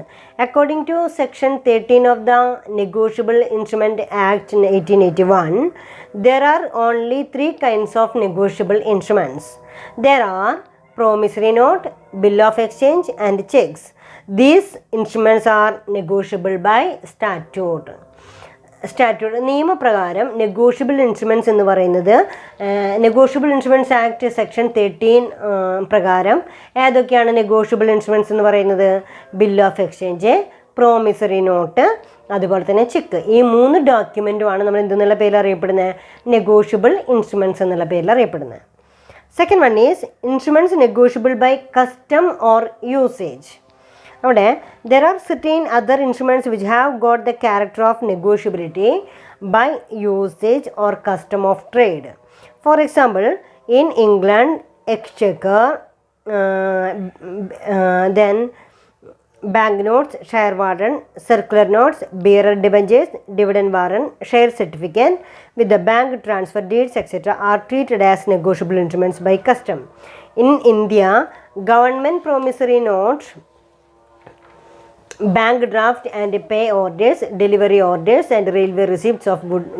According to section 13 of the negotiable instrument act 1881, there are only 3 kinds of negotiable instruments. There are promissory note, bill of exchange and checks. These instruments are negotiable by statute. നിയമപ്രകാരം negotiable instruments എന്ന് പറയുന്നത് negotiable instruments act section 13 പ്രകാരം ഏതൊക്കെയാണ് negotiable instruments എന്ന് പറയുന്നത്, bill of exchange, promissory note, അതുപോലെ തന്നെ check. ഈ 3 ഡോക്യുമെൻറ്റുമാണ് നമ്മൾ എന്തെന്നുള്ള പേരിൽ അറിയപ്പെടുന്നത്, നെഗോഷ്യബിൾ ഇൻസ്ട്രുമെൻറ്റ്സ് എന്നുള്ള പേരിൽ അറിയപ്പെടുന്നത്. Second one is instruments negotiable by custom or usage. അവിടെ there are certain other instruments which have got the character of negotiability by usage or custom of trade. For example, in England, exchequer, then banknotes, share warrant, circular notes, bearer debentures, dividend warrant, share certificate with the bank transfer deeds, etc. are treated as negotiable instruments by custom. In India, government promissory notes, bank draft and pay orders, delivery orders and railway receipts of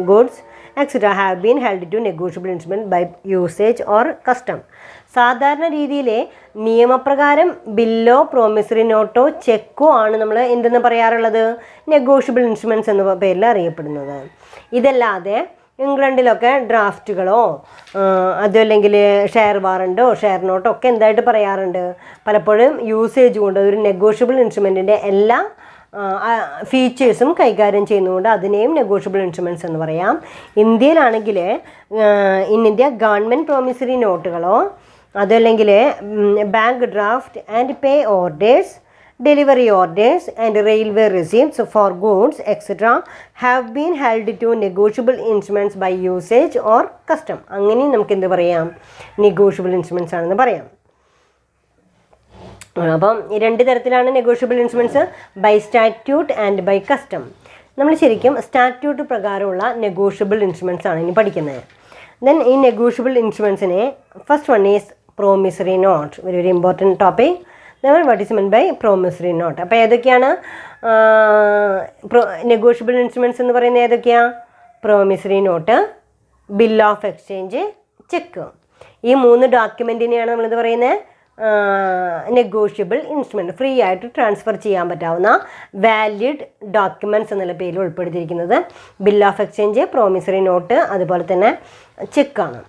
goods, etc. have been held to negotiable instrument by usage or custom. സാധാരണ രീതിയിൽ നിയമപ്രകാരം ബില്ലോ promissory നോട്ടോ ചെക്കോ ആണ് നമ്മൾ എന്തെന്ന് പറയാറുള്ളത്, negotiable instruments എന്ന പേരിൽ അറിയപ്പെടുന്നത്. ഇതല്ലാതെ ഇംഗ്ലണ്ടിലൊക്കെ ഡ്രാഫ്റ്റുകളോ അതല്ലെങ്കിൽ ഷെയർ വാറണ്ടോ ഷെയർ നോട്ടോ ഒക്കെ എന്തായിട്ട് പറയാറുണ്ട്, പലപ്പോഴും യൂസേജ് കൊണ്ട് ഒരു നെഗോഷ്യബിൾ ഇൻസ്ട്രുമെൻറ്റിൻ്റെ എല്ലാ ഫീച്ചേഴ്സും കൈകാര്യം ചെയ്യുന്നതുകൊണ്ട് അതിനെയും നെഗോഷ്യബിൾ ഇൻസ്ട്രുമെൻറ്റ്സ് എന്ന് പറയാം. ഇന്ത്യയിലാണെങ്കിൽ ഇൻ ഇന്ത്യ ഗവൺമെൻറ് പ്രോമിസറി നോട്ടുകളോ അതല്ലെങ്കിൽ bank draft and pay orders, delivery orders and railway receipts for goods, etc. have been held to negotiable instruments by usage or custom. അങ്ങനെ നമുക്ക് എന്ത് പറയാം, നെഗോഷ്യബിൾ ഇൻസ്ട്രുമെൻറ്റ്സ് ആണെന്ന് പറയാം. അപ്പം രണ്ട് തരത്തിലാണ് negotiable instruments, by statute and by custom. നമ്മൾ ശരിക്കും സ്റ്റാറ്റ്യൂട്ട് പ്രകാരമുള്ള നെഗോഷ്യബിൾ ഇൻസ്ട്രുമെൻറ്റ്സ് ആണ് ഇനി പഠിക്കുന്നത്. ദെൻ ഈ നെഗോഷ്യബിൾ ഇൻസ്ട്രുമെൻറ്റ്സിനെ first one is promissory note, very very important topic. then what is meant by promissory note. അപ്പോൾ ഏതൊക്കെയാണ് നെഗോഷ്യബിൾ ഇൻസ്ട്രുമെൻറ്റ്സ് എന്ന് പറയുന്നത്? ഏതൊക്കെയാണ്? Promissory note, bill of exchange, cheque. ഈ മൂന്ന് ഡോക്യുമെൻറ്റിനെയാണ് നമ്മളിത് പറയുന്നത് നെഗോഷ്യബിൾ ഇൻസ്ട്രുമെൻറ്റ്, ഫ്രീ ആയിട്ട് ട്രാൻസ്ഫർ ചെയ്യാൻ പറ്റാവുന്ന വാലിഡ് ഡോക്യുമെൻറ്റ്സ് എന്നുള്ള പേരിൽ ഉൾപ്പെടുത്തിയിരിക്കുന്നത് bill of exchange, promissory note, അതുപോലെ തന്നെ ചെക്കാണ്.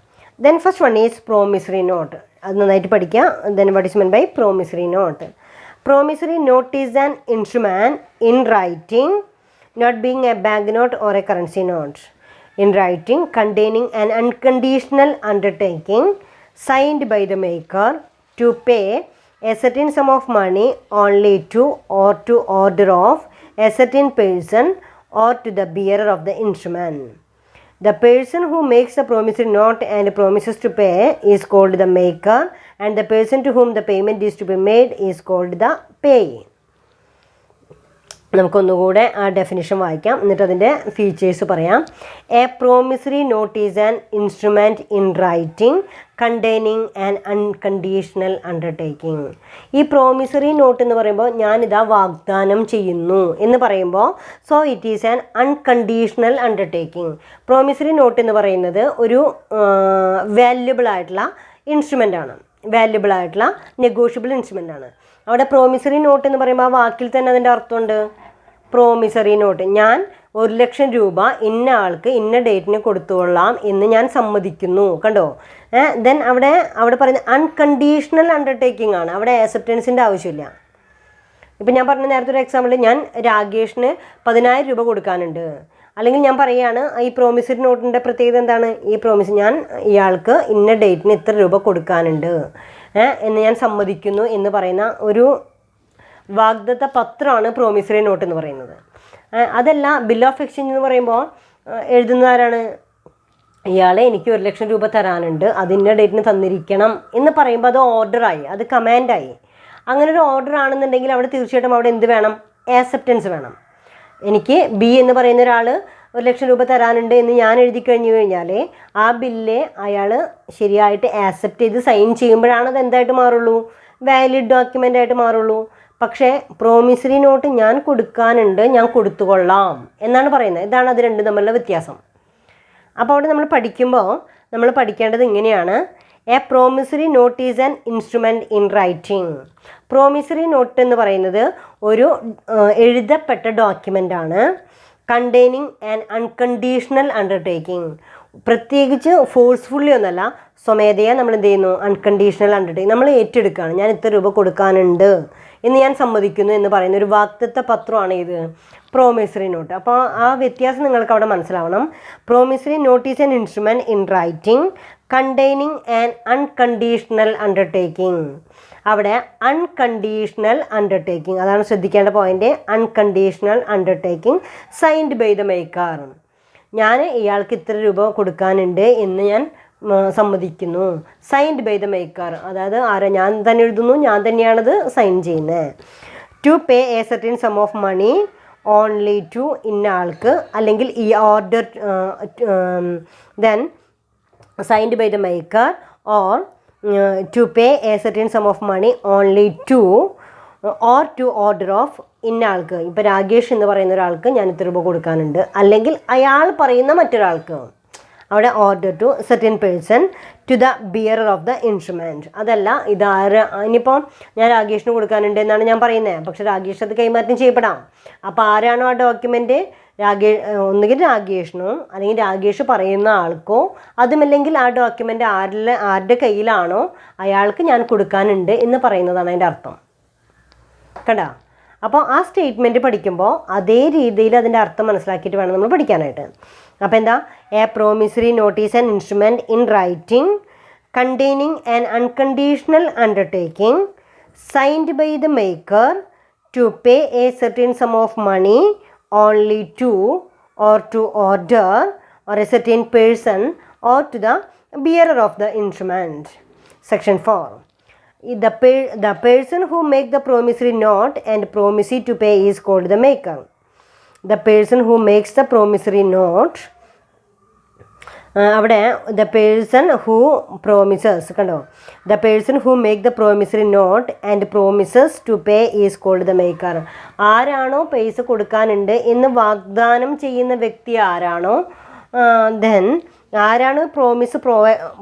Then first one is promissory note. അത് നന്നായിട്ട് പഠിക്കുക. Then what is meant by promissory note. Promissory note is an instrument in writing, not being a bank note or a currency note, in writing containing an unconditional undertaking signed by the maker to pay a certain sum of money only to or to order of a certain person or to the bearer of the instrument. The person who makes the promissory note and promises to pay is called the maker, and the person to whom the payment is to be made is called the payee. നമുക്കൊന്നുകൂടെ ആ definition വായിക്കാം, എന്നിട്ട് അതിൻ്റെ features പറയാം. A promissory note is an instrument in writing containing an unconditional undertaking. ഈ promissory note എന്ന് പറയുമ്പോൾ ഞാനിതാ വാഗ്ദാനം ചെയ്യുന്നു എന്ന് പറയുമ്പോൾ, so it is an unconditional undertaking. Promissory note എന്ന് പറയുന്നത് ഒരു വാല്യുബിൾ ആയിട്ടുള്ള ഇൻസ്ട്രുമെൻ്റ് ആണ്, വാല്യുബിൾ ആയിട്ടുള്ള നെഗോഷ്യബിൾ ഇൻസ്ട്രുമെൻ്റ് ആണ്. അവിടെ പ്രോമിസറി നോട്ട് എന്ന് പറയുമ്പോൾ ആ വാക്കിൽ തന്നെ അതിൻ്റെ അർത്ഥമുണ്ട്. പ്രോമിസറി നോട്ട്, ഞാൻ 1,00,000 രൂപ ഇന്ന ആൾക്ക് ഇന്ന ഡേറ്റിന് കൊടുത്തുകൊള്ളാം എന്ന് ഞാൻ സമ്മതിക്കുന്നു. കണ്ടോ? ദെൻ അവിടെ പറയുന്നത് അൺകണ്ടീഷണൽ അണ്ടർടേക്കിംഗ് ആണ്. അവിടെ ആക്സെപ്റ്റൻസിൻ്റെ ആവശ്യമില്ല. ഇപ്പം ഞാൻ പറഞ്ഞ നേരത്തെ ഒരു എക്സാമ്പിൾ, ഞാൻ രാകേഷിന് 10,000 രൂപ കൊടുക്കാനുണ്ട്, അല്ലെങ്കിൽ ഞാൻ പറയുകയാണ് ഈ പ്രോമിസറി നോട്ടിൻ്റെ പ്രത്യേകത എന്താണ്, ഈ പ്രോമിസ് ഞാൻ ഇയാൾക്ക് ഇന്ന ഡേറ്റിന് ഇത്ര രൂപ കൊടുക്കാനുണ്ട് എന്ന് ഞാൻ സമ്മതിക്കുന്നു എന്ന് പറയുന്ന ഒരു വാഗ്ദത്ത പത്രമാണ് പ്രോമിസറി നോട്ട് എന്ന് പറയുന്നത്. അതല്ല ബിൽ ഓഫ് എക്സ്ചേഞ്ച് എന്ന് പറയുമ്പോൾ എഴുതുന്നതാരാണ്, ഇയാളെ എനിക്ക് 1,00,000 രൂപ തരാനുണ്ട്, അതിൻ്റെ ഡേറ്റിന് തന്നിരിക്കണം എന്ന് പറയുമ്പോൾ അത് ഓർഡറായി, അത് കമാൻഡായി. അങ്ങനെ ഒരു ഓർഡർ ആണെന്നുണ്ടെങ്കിൽ അവിടെ തീർച്ചയായിട്ടും അവിടെ എന്ത് വേണം, ആക്സെപ്റ്റൻസ് വേണം. എനിക്ക് ബി എന്ന് പറയുന്ന ഒരാൾ 1,00,000 രൂപ തരാനുണ്ട് എന്ന് ഞാൻ എഴുതി കഴിഞ്ഞു കഴിഞ്ഞാൽ ആ ബില്ല് അയാൾ ശരിയായിട്ട് ആക്സെപ്റ്റ് ചെയ്ത് സൈൻ ചെയ്യുമ്പോഴാണ് അത് എന്തായിട്ട് മാറുള്ളൂ, വാലിഡ് ഡോക്യുമെൻ്റ് ആയിട്ട് മാറുള്ളൂ. പക്ഷേ പ്രോമിസറി നോട്ട് ഞാൻ കൊടുക്കാനുണ്ട്, ഞാൻ കൊടുത്തുകൊള്ളാം എന്നാണ് പറയുന്നത്. ഇതാണ് അത് രണ്ടും തമ്മിലുള്ള വ്യത്യാസം. അപ്പോൾ അവിടെ നമ്മൾ പഠിക്കുമ്പോൾ നമ്മൾ പഠിക്കേണ്ടത് ഇങ്ങനെയാണ്. A promissory note is an instrument in writing. Promissory note എന്ന് പറയുന്നത് ഒരു എഴുതപ്പെട്ട ഡോക്യുമെൻ്റ് ആണ്. കണ്ടെയ്നിങ് ആൻ അൺകണ്ടീഷണൽ അണ്ടർടേക്കിംഗ്, പ്രത്യേകിച്ച് ഫോഴ്സ്ഫുള്ളി ഒന്നല്ല, സ്വമേധയാ നമ്മൾ എന്ത് ചെയ്യുന്നു, അൺകണ്ടീഷണൽ അണ്ടർടേക്കിംഗ്, നമ്മൾ ഏറ്റെടുക്കുകയാണ്, ഞാൻ ഇത്ര രൂപ കൊടുക്കാനുണ്ട് എന്ന് ഞാൻ സമ്മതിക്കുന്നു എന്ന് പറയുന്ന ഒരു വാഗ്ദത്ത പത്രമാണ് ഇത് പ്രോമിസറി നോട്ട്. അപ്പോൾ ആ വ്യത്യാസം നിങ്ങൾക്ക് അവിടെ മനസ്സിലാവണം. Promissory note is an instrument in writing containing an unconditional undertaking. അവിടെ അൺകണ്ടീഷണൽ അണ്ടർടേക്കിംഗ്, അതാണ് ശ്രദ്ധിക്കേണ്ട point. Unconditional undertaking signed by the maker. ഞാൻ ഇയാൾക്ക് ഇത്ര രൂപ കൊടുക്കാനുണ്ട് എന്ന് ഞാൻ സമ്മതിക്കുന്നു. സൈൻഡ് ബൈ ദ മേക്കർ, അതായത് ആരാ, ഞാൻ തന്നെ എഴുതുന്നു, ഞാൻ തന്നെയാണത് സൈൻ ചെയ്യുന്നത്. To pay a certain sum of money only to ഇന്ന ആൾക്ക്, അല്ലെങ്കിൽ ഈ order then signed by the maker, or to pay a certain sum of money only to or to order of ഇന്ന ആൾക്ക്. ഇപ്പോൾ രാകേഷ് എന്ന് പറയുന്ന ഒരാൾക്ക് ഞാൻ ഇത്ര രൂപ കൊടുക്കാനുണ്ട്, അല്ലെങ്കിൽ അയാൾ പറയുന്ന മറ്റൊരാൾക്ക്. അവിടെ order to certain person to the bearer of the instrument. അതല്ല ഇതാര്, ഇനിയിപ്പോൾ ഞാൻ രാകേഷിന് കൊടുക്കാനുണ്ട് എന്നാണ് ഞാൻ പറയുന്നത്, പക്ഷേ രാകേഷ് അത് കൈമാറ്റം ചെയ്യപ്പെടാം. അപ്പോൾ ആരാണോ ആ ഡോക്യുമെൻറ്റ് ഒന്നുകിൽ രാകേഷിനോ അല്ലെങ്കിൽ രാകേഷ് പറയുന്ന ആൾക്കോ, അതുമല്ലെങ്കിൽ ആ ഡോക്യുമെൻ്റ് ആരുടെ കയ്യിലാണോ അയാൾക്ക് ഞാൻ കൊടുക്കാനുണ്ട് എന്ന് പറയുന്നതാണ് അതിൻ്റെ അർത്ഥം. കണ്ടോ? അപ്പോൾ ആ സ്റ്റേറ്റ്മെൻറ്റ് പഠിക്കുമ്പോൾ അതേ രീതിയിൽ അതിൻ്റെ അർത്ഥം മനസ്സിലാക്കിയിട്ട് വേണം നമ്മൾ പഠിക്കാനായിട്ട്. അപ്പോൾ എന്താ, a promissory notice and instrument in writing containing an unconditional undertaking signed by the maker to pay a certain sum of money only to or to order or a certain person or to the bearer of the instrument. Section 4. The person who make the promissory note and promisee to pay is called the maker. The person who makes the promissory note, അവിടെ the person who promises, കണ്ടോ, the person who make the promissory note and promises to pay is called the maker. ആരാണോ പൈസ കൊടുക്കാനുണ്ട് എന്ന് വാഗ്ദാനം ചെയ്യുന്ന വ്യക്തി ആരാണോ, ദെൻ ആരാണ് പ്രോമിസ്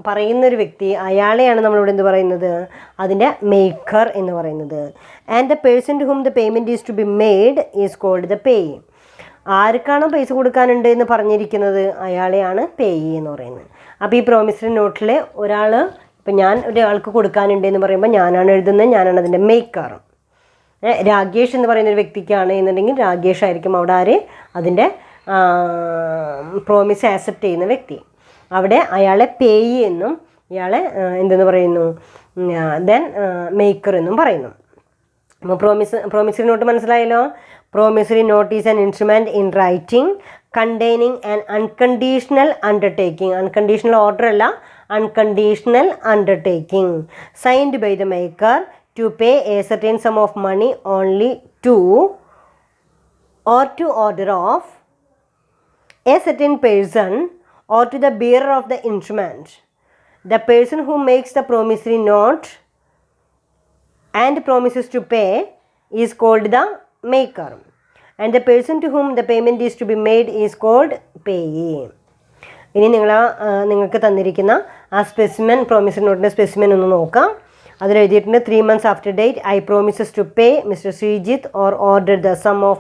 പറയുന്നൊരു വ്യക്തി, അയാളെയാണ് നമ്മളിവിടെ എന്ത് പറയുന്നത്, അതിൻ്റെ മേക്കർ എന്ന് പറയുന്നത്. And the person to whom the payment is to be made is called the payee. ആർക്കാണോ പൈസ കൊടുക്കാനുണ്ട് എന്ന് പറഞ്ഞിരിക്കുന്നത് അയാളെയാണ് പേയി എന്ന് പറയുന്നത്. അപ്പോൾ ഈ പ്രോമിസറി നോട്ടിൽ ഒരാൾ, ഇപ്പം ഞാൻ ഒരാൾക്ക് കൊടുക്കാനുണ്ട് എന്ന് പറയുമ്പോൾ ഞാനാണ് എഴുതുന്നത്, ഞാനാണ് അതിൻ്റെ മേക്കർ. രാകേഷ് എന്ന് പറയുന്നൊരു വ്യക്തിക്കാണ് എന്നുണ്ടെങ്കിൽ രാകേഷ് ആയിരിക്കും അവിടെ ആര്, അതിൻ്റെ പ്രോമിസ് ആക്സെപ്റ്റ് ചെയ്യുന്ന വ്യക്തി. അവിടെ അയാളെ പേയി എന്നും ഇയാളെ എന്തെന്ന് പറയുന്നു, ദെൻ മേക്കർ എന്നും പറയുന്നു. അപ്പോൾ പ്രോമിസറി നോട്ട് മനസ്സിലായല്ലോ. Promissory note is an instrument in writing containing an unconditional undertaking. Unconditional order അല്ല, unconditional undertaking signed by the maker to pay a certain sum of money only to or to order of a certain person or to the bearer of the instrument. The person who makes the promissory note and promises to pay is called the maker, and the person to whom the payment is to be made is called payee. ഇനി നിങ്ങൾക്ക് തന്നിരിക്കുന്ന ആ specimen, promissory നോട്ടിൻ്റെ specimen ഒന്ന് നോക്കാം. അതിലെഴുതിയിട്ടുണ്ട് 3 months after date I promises to pay Mr. Srijit or order the sum of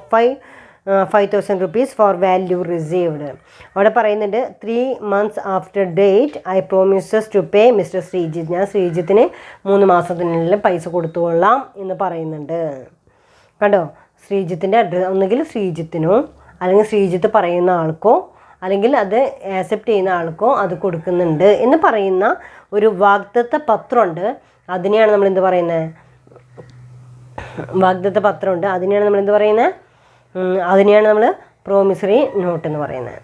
5,000 rupees for value received. അവിടെ പറയുന്നുണ്ട് 3 months after date I promises to pay Mr. Srijit. ഞാൻ ശ്രീജിത്തിന് 3 മാസത്തിനുള്ളിൽ പൈസ കൊടുത്തുകൊള്ളാം എന്ന് പറയുന്നുണ്ട്. കണ്ടോ, ശ്രീജിത്തിൻ്റെ അഡ്രസ്സ് ഒന്നുകിൽ ശ്രീജിത്തിനോ അല്ലെങ്കിൽ ശ്രീജിത്ത് പറയുന്ന ആൾക്കോ അല്ലെങ്കിൽ അത് ആക്സെപ്റ്റ് ചെയ്യുന്ന ആൾക്കോ അത് കൊടുക്കുന്നുണ്ട് എന്ന് പറയുന്ന ഒരു വാഗ്ദത്ത പത്രമുണ്ട്. അതിനെയാണ് നമ്മൾ എന്ത് പറയുന്നത്, വാഗ്ദത്ത പത്രമുണ്ട്, അതിനെയാണ് നമ്മൾ എന്ത് പറയുന്നത്, അതിനെയാണ് നമ്മൾ പ്രോമിസറി നോട്ട് എന്ന് പറയുന്നത്.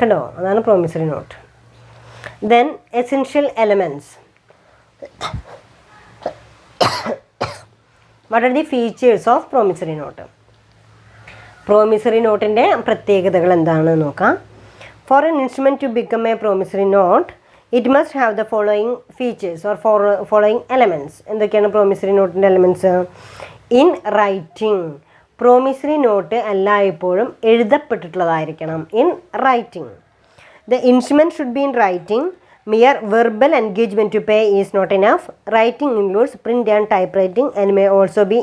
കണ്ടോ, അതാണ് promissory note. Then essential elements. What are the features of promissory note? Promissory നോട്ടിൻ്റെ പ്രത്യേകതകൾ എന്താണെന്ന് നോക്കാം. For an instrument to become a promissory note it must have the following features or following elements. എന്തൊക്കെയാണ് promissory നോട്ടിൻ്റെ elements? In writing. Promissory note എല്ലായ്പ്പോഴും എഴുതപ്പെട്ടിട്ടുള്ളതായിരിക്കണം. In writing. The instrument should be in writing. Mere verbal engagement to pay is not enough. Writing includes print and typewriting and may also be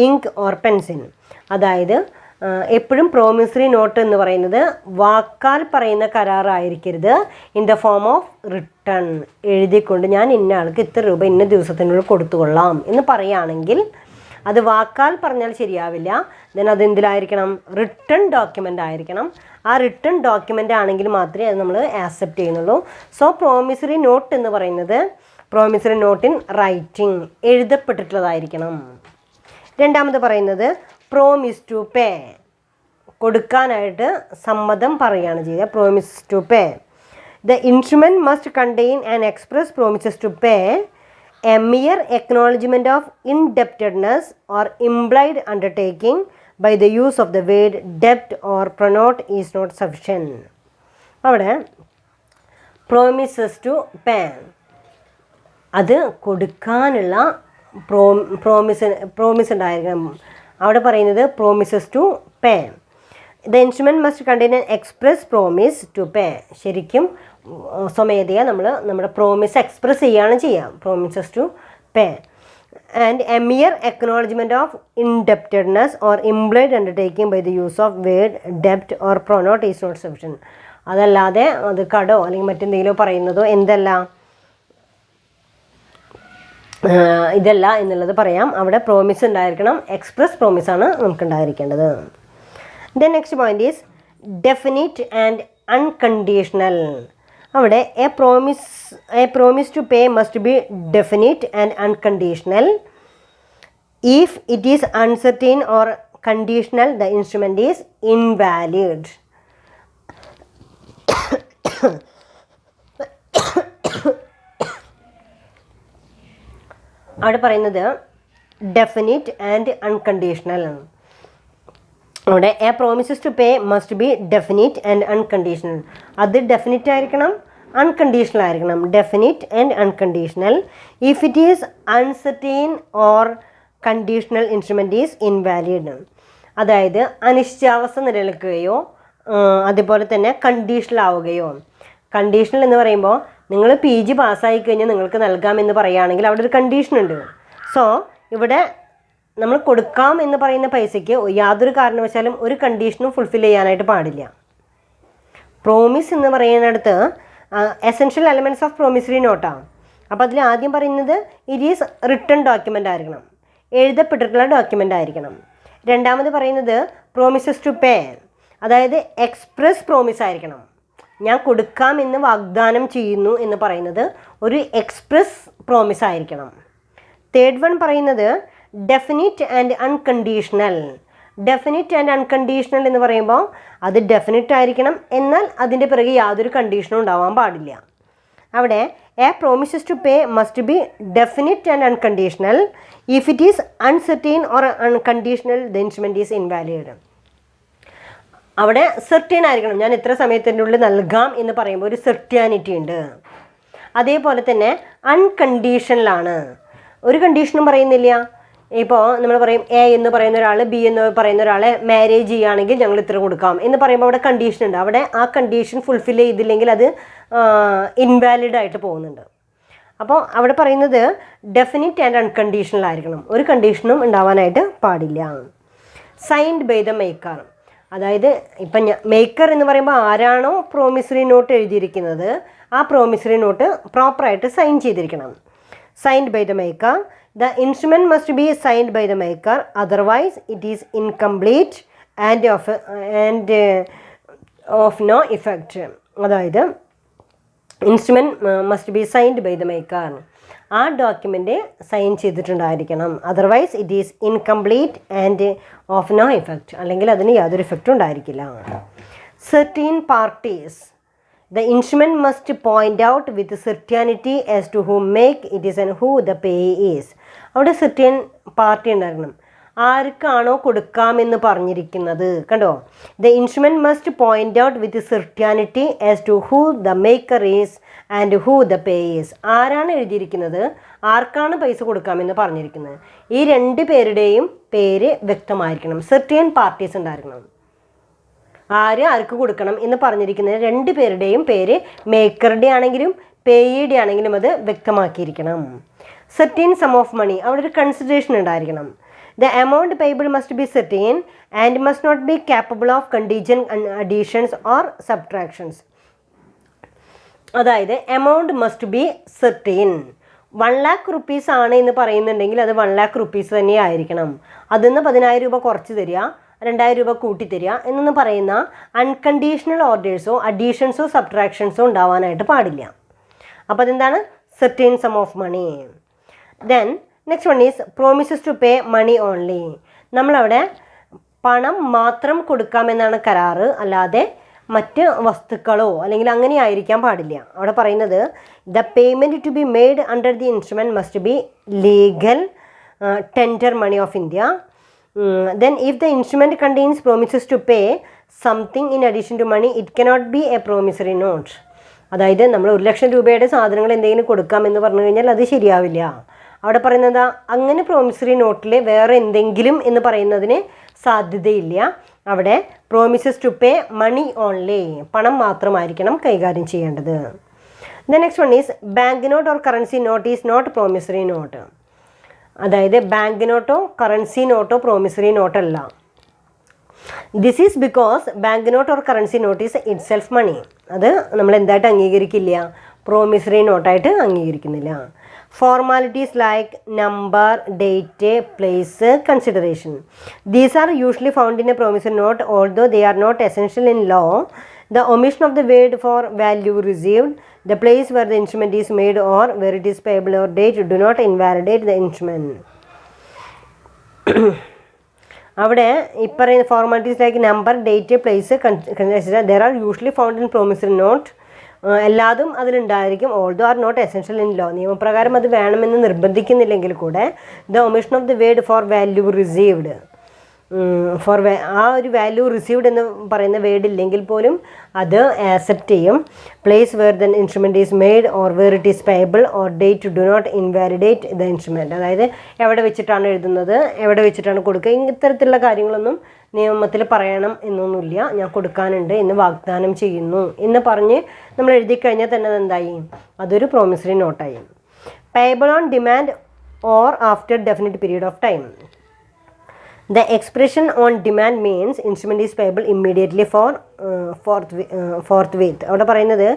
ink or pencil. അതായത് എപ്പോഴും promissory note എന്ന് പറയുന്നത് വാക്കാൽ പറയുന്ന കരാറായിരിക്കരുത്. In the form of written, എഴുതിക്കൊണ്ട് ഞാൻ ഇന്ന ആൾക്ക് ഇത്ര രൂപ ഇന്ന ദിവസത്തിനുള്ളിൽ കൊടുത്തുകൊള്ളാം എന്ന് പറയുകയാണെങ്കിൽ അത് വാക്കാൽ പറഞ്ഞാൽ ശരിയാവില്ല. ദെൻ അത് എന്തിലായിരിക്കണം, റിട്ടൺ ഡോക്യുമെൻ്റ് ആയിരിക്കണം. ആ റിട്ടൺ ഡോക്യുമെൻ്റ് ആണെങ്കിൽ മാത്രമേ അത് നമ്മൾ ആക്സെപ്റ്റ് ചെയ്യുന്നുള്ളൂ. സോ പ്രോമിസറി നോട്ട് എന്ന് പറയുന്നത് പ്രോമിസറി നോട്ട് ഇൻ റൈറ്റിംഗ്, എഴുതപ്പെട്ടിട്ടുള്ളതായിരിക്കണം. രണ്ടാമത് പറയുന്നത് പ്രോമിസ് ടു പേ, കൊടുക്കാനായിട്ട് സമ്മതം പറയുകയാണ് ചെയ്യുക. Promise to pay. The instrument must contain an express promises to pay. A mere acknowledgement of indebtedness or implied undertaking by the use of the word debt or pronote is not sufficient. അവിടെ promises to pay, അത് കൊടുക്കാനുള്ള promise ഉണ്ടായിരിക്കണം. അവിടെ പറയുന്നത് promises to pay. The instrument must contain an express promise to pay. ശരിക്കും സ്വമേധയാ നമ്മൾ നമ്മുടെ പ്രോമിസ് എക്സ്പ്രസ് ചെയ്യുകയാണ് ചെയ്യുക, promises to pay. And a mere acknowledgement of indebtedness or implied undertaking by the use of word debt or pronote is not sufficient. അതല്ലാതെ അത് കടോ അല്ലെങ്കിൽ മറ്റെന്തെങ്കിലും പറയുന്നതോ ഇതല്ല എന്നുള്ളത് പറയാം. അവിടെ പ്രോമിസ് ഉണ്ടായിരിക്കണം, എക്സ്പ്രസ് പ്രോമിസാണ് നമുക്ക് ഉണ്ടായിരിക്കേണ്ടത്. Then next point is definite and unconditional. അവിടെ a promise to pay must be definite and unconditional. If it is uncertain or conditional the instrument is invalid. അവിടെ പറയുന്നത് ഡെഫിനിറ്റ് ആൻഡ് അൺകണ്ടീഷണൽ ആണ്. അവിടെ a promises to pay must be definite and unconditional. അത് definite ആയിരിക്കണം, unconditional ആയിരിക്കണം. Definite and unconditional. If it is uncertain or conditional instrument is invalid. അതായത് അനിശ്ചയാവസ്ഥ നിലനിൽക്കുകയോ അതുപോലെ തന്നെ കണ്ടീഷണൽ ആവുകയോ. കണ്ടീഷണൽ എന്ന് പറയുമ്പോൾ നിങ്ങൾ PG പാസ്സായി കഴിഞ്ഞാൽ നിങ്ങൾക്ക് നൽകാമെന്ന് പറയുകയാണെങ്കിൽ അവിടെ ഒരു കണ്ടീഷൻ ഉണ്ട്. സോ ഇവിടെ നമ്മൾ കൊടുക്കാം എന്ന് പറയുന്ന പൈസയ്ക്ക് യാതൊരു കാരണവശാലും ഒരു കണ്ടീഷനും ഫുൾഫിൽ ചെയ്യാനായിട്ട് പാടില്ല. പ്രോമിസ് എന്ന് പറയുന്നിടത്ത് എസെൻഷ്യൽ എലമെൻറ്റ്സ് ഓഫ് പ്രോമിസറി നോട്ടാണ്. അപ്പോൾ അതിൽ ആദ്യം പറയുന്നത് ഇറ്റ് ഈസ് റിട്ടൺ ഡോക്യുമെൻ്റ് ആയിരിക്കണം, എഴുതപ്പെട്ടിട്ടുള്ള ഡോക്യുമെൻ്റ് ആയിരിക്കണം. രണ്ടാമത് പറയുന്നത് പ്രോമിസസ് ടു പേ, അതായത് എക്സ്പ്രസ് പ്രോമിസ് ആയിരിക്കണം. ഞാൻ കൊടുക്കാം എന്ന് വാഗ്ദാനം ചെയ്യുന്നു എന്ന് പറയുന്നത് ഒരു എക്സ്പ്രസ് പ്രോമിസ് ആയിരിക്കണം. തേർഡ് വൺ പറയുന്നത് definite and unconditional. Definite and unconditional എന്ന് പറയുമ്പോൾ അത് ഡെഫിനിറ്റ് ആയിരിക്കണം, എന്നാൽ അതിൻ്റെ പിറകെ യാതൊരു കണ്ടീഷനും ഉണ്ടാവാൻ പാടില്ല. അവിടെ a promises to pay must be definite and unconditional. If it is uncertain or unconditional the instrument is invalid. അവിടെ സെർട്ടൈൻ ആയിരിക്കണം, ഞാൻ ഇത്ര സമയത്തിൻ്റെ ഉള്ളിൽ നൽകാം എന്ന് പറയുമ്പോൾ ഒരു സെർട്യാനിറ്റി ഉണ്ട്. അതേപോലെ തന്നെ അൺകണ്ടീഷണലാണ്, ഒരു കണ്ടീഷനും പറയുന്നില്ല. ഇപ്പോൾ നമ്മൾ പറയും എ എന്ന് പറയുന്ന ഒരാൾ ബി എന്ന് പറയുന്ന ഒരാളെ മാരേജ് ചെയ്യുകയാണെങ്കിൽ ഞങ്ങൾ ഇത്ര കൊടുക്കാം എന്ന് പറയുമ്പോൾ അവിടെ കണ്ടീഷൻ ഉണ്ട്. അവിടെ ആ കണ്ടീഷൻ ഫുൾഫിൽ ചെയ്തില്ലെങ്കിൽ അത് ഇൻവാലിഡ് ആയിട്ട് പോകുന്നുണ്ട്. അപ്പോൾ അവിടെ പറയുന്നത് ഡെഫിനിറ്റ് ആൻഡ് അൺകണ്ടീഷണൽ ആയിരിക്കണം, ഒരു കണ്ടീഷനും ഉണ്ടാവാനായിട്ട് പാടില്ല. സൈൻഡ് ബൈ ദ മേക്കർ, അതായത് ഇപ്പം മേക്കർ എന്ന് പറയുമ്പോൾ ആരാണോ പ്രോമിസറി നോട്ട് എഴുതിയിരിക്കുന്നത് ആ പ്രോമിസറി നോട്ട് പ്രോപ്പറായിട്ട് സൈൻ ചെയ്തിരിക്കണം. Signed by the maker. The instrument must be signed by the maker, otherwise it is incomplete and of no effect. അതായത് instrument must be signed by the maker, ആ document sign ചെയ്തിട്ടുണ്ടായിരിക്കണം. Otherwise it is incomplete and of no effect, അല്ലെങ്കിൽ അതിന് യാതൊരു ഇഫക്റ്റും ഉണ്ടായിരിക്കില്ല. Certain parties. The instrument must point out with certainty as to whom make it is and who the payee is. അവിടെ certain party ഉണ്ടായിരുന്നു, ആർക്കാണോ കൊടുക്കാമെന്ന് പറഞ്ഞിരിക്കുന്നത്. കണ്ടോ, the instrument must point out with certainty as to who the maker is and who the payee is. ആരാണ് എഴുതിയിരിക്കുന്നത്, ആർക്കാണ് പൈസ കൊടുക്കാമെന്ന് പറഞ്ഞിരിക്കുന്നത്, ഈ രണ്ട് പേരുടെയും പേര് വ്യക്തമായിരിക്കണം. സെർട്ടൈൻ പാർട്ടീസ് ഉണ്ടായിരിക്കണം. ആർക്ക് കൊടുക്കണം എന്ന് പറഞ്ഞിരിക്കുന്നത് രണ്ട് പേരുടെയും പേര് മേക്കറുടെ ആണെങ്കിലും പേയുടെ ആണെങ്കിലും അത് വ്യക്തമാക്കിയിരിക്കണം. സെർട്ടൈൻ സം ഓഫ് മണി, അവിടെ ഒരു കൺസിഡറേഷൻ ഉണ്ടായിരിക്കണം. The amount payable must be certain and must not be capable of contingent additions or subtractions. അതായത് amount must be certain. 1 lakh rupees ആണ് എന്ന് പറയുന്നുണ്ടെങ്കിൽ അത് 1 lakh rupees തന്നെ ആയിരിക്കണം. അതിൽ നിന്ന് 10,000 രൂപ കുറച്ച് തരിക, ₹2000 കൂട്ടിത്തരിക എന്നൊന്നും പറയുന്ന അൺകണ്ടീഷണൽ ഓർഡേഴ്സോ അഡീഷൻസോ സബ്ട്രാക്ഷൻസോ ഉണ്ടാവാനായിട്ട് പാടില്ല. അപ്പോൾ അതെന്താണ്? Certain sum of money. Then next one is promises to pay money only. നമ്മളവിടെ പണം മാത്രം കൊടുക്കാമെന്നാണ് കരാറ്, അല്ലാതെ മറ്റ് വസ്തുക്കളോ അല്ലെങ്കിൽ അങ്ങനെ ആയിരിക്കാൻ പാടില്ല. അവിടെ പറയുന്നത് the payment to be made under the instrument must be legal tender money of India. Then if the instrument contains promises to pay something in addition to money it cannot be a promissory note. അതായത് നമ്മൾ ₹1,00,000 സാധനങ്ങൾ എന്തെങ്കിലും കൊടുക്കാമെന്ന് പറഞ്ഞു കഴിഞ്ഞാൽ അത് ശരിയാവില്ല. അവിടെ പറയുന്നത് അങ്ങനെ പ്രോമിസറി നോട്ടിൽ വേറെ എന്തെങ്കിലും എന്ന് പറയുന്നതിന് സാധ്യതയില്ല. അവിടെ promises to pay money only, പണം മാത്രമായിരിക്കണം കൈകാര്യം ചെയ്യേണ്ടത്. The next one is bank note or currency note is not promissory note. അതായത് ബാങ്ക് നോട്ടോ കറൻസി നോട്ടോ പ്രോമിസറി നോട്ടല്ല. This is because bank note or currency note is itself money. അത് നമ്മൾ എന്തായിട്ട് അംഗീകരിക്കില്ല? പ്രോമിസറി നോട്ടായിട്ട് അംഗീകരിക്കുന്നില്ല. Formalities like number, date, place, consideration. These are usually found in a promissory note, although they are not essential in law. The omission of the word for value received, the place where the instrument is made or where it is payable or date do not invalidate the instrument. അവിടെ ഈ പറയുന്ന formalities like number, date, place, consider there are usually found in promissory note. എല്ലാതും അതിലുണ്ടായിരിക്കും. Although are not essential in law. നിയമപ്രകാരം അത് വേണമെന്ന് നിർബന്ധിക്കുന്നില്ലെങ്കിൽ കൂടെ the omission of the word for value received, ആ ഒരു വാല്യൂ റിസീവ്ഡ് എന്ന് പറയുന്ന വേർഡ് ഇല്ലെങ്കിൽ പോലും അത് ആക്സെപ്റ്റ് ചെയ്യും. Place where the instrument is made or where it is payable or date do not invalidate the instrument. അതായത് എവിടെ വെച്ചിട്ടാണ് എഴുതുന്നത്, എവിടെ വെച്ചിട്ടാണ് കൊടുക്കുക, ഇത്തരത്തിലുള്ള കാര്യങ്ങളൊന്നും നിയമത്തിൽ പറയണം എന്നൊന്നുമില്ല. ഞാൻ കൊടുക്കാനുണ്ട് എന്ന് വാഗ്ദാനം ചെയ്യുന്നു എന്ന് പറഞ്ഞ് നമ്മൾ എഴുതി കഴിഞ്ഞാൽ തന്നെ എന്തായി? അതൊരു പ്രോമിസറി നോട്ടായി. Payable on demand or after definite period of time. The expression on demand means instrument is payable immediately for forthwith. അവിടെ പറയുന്നത്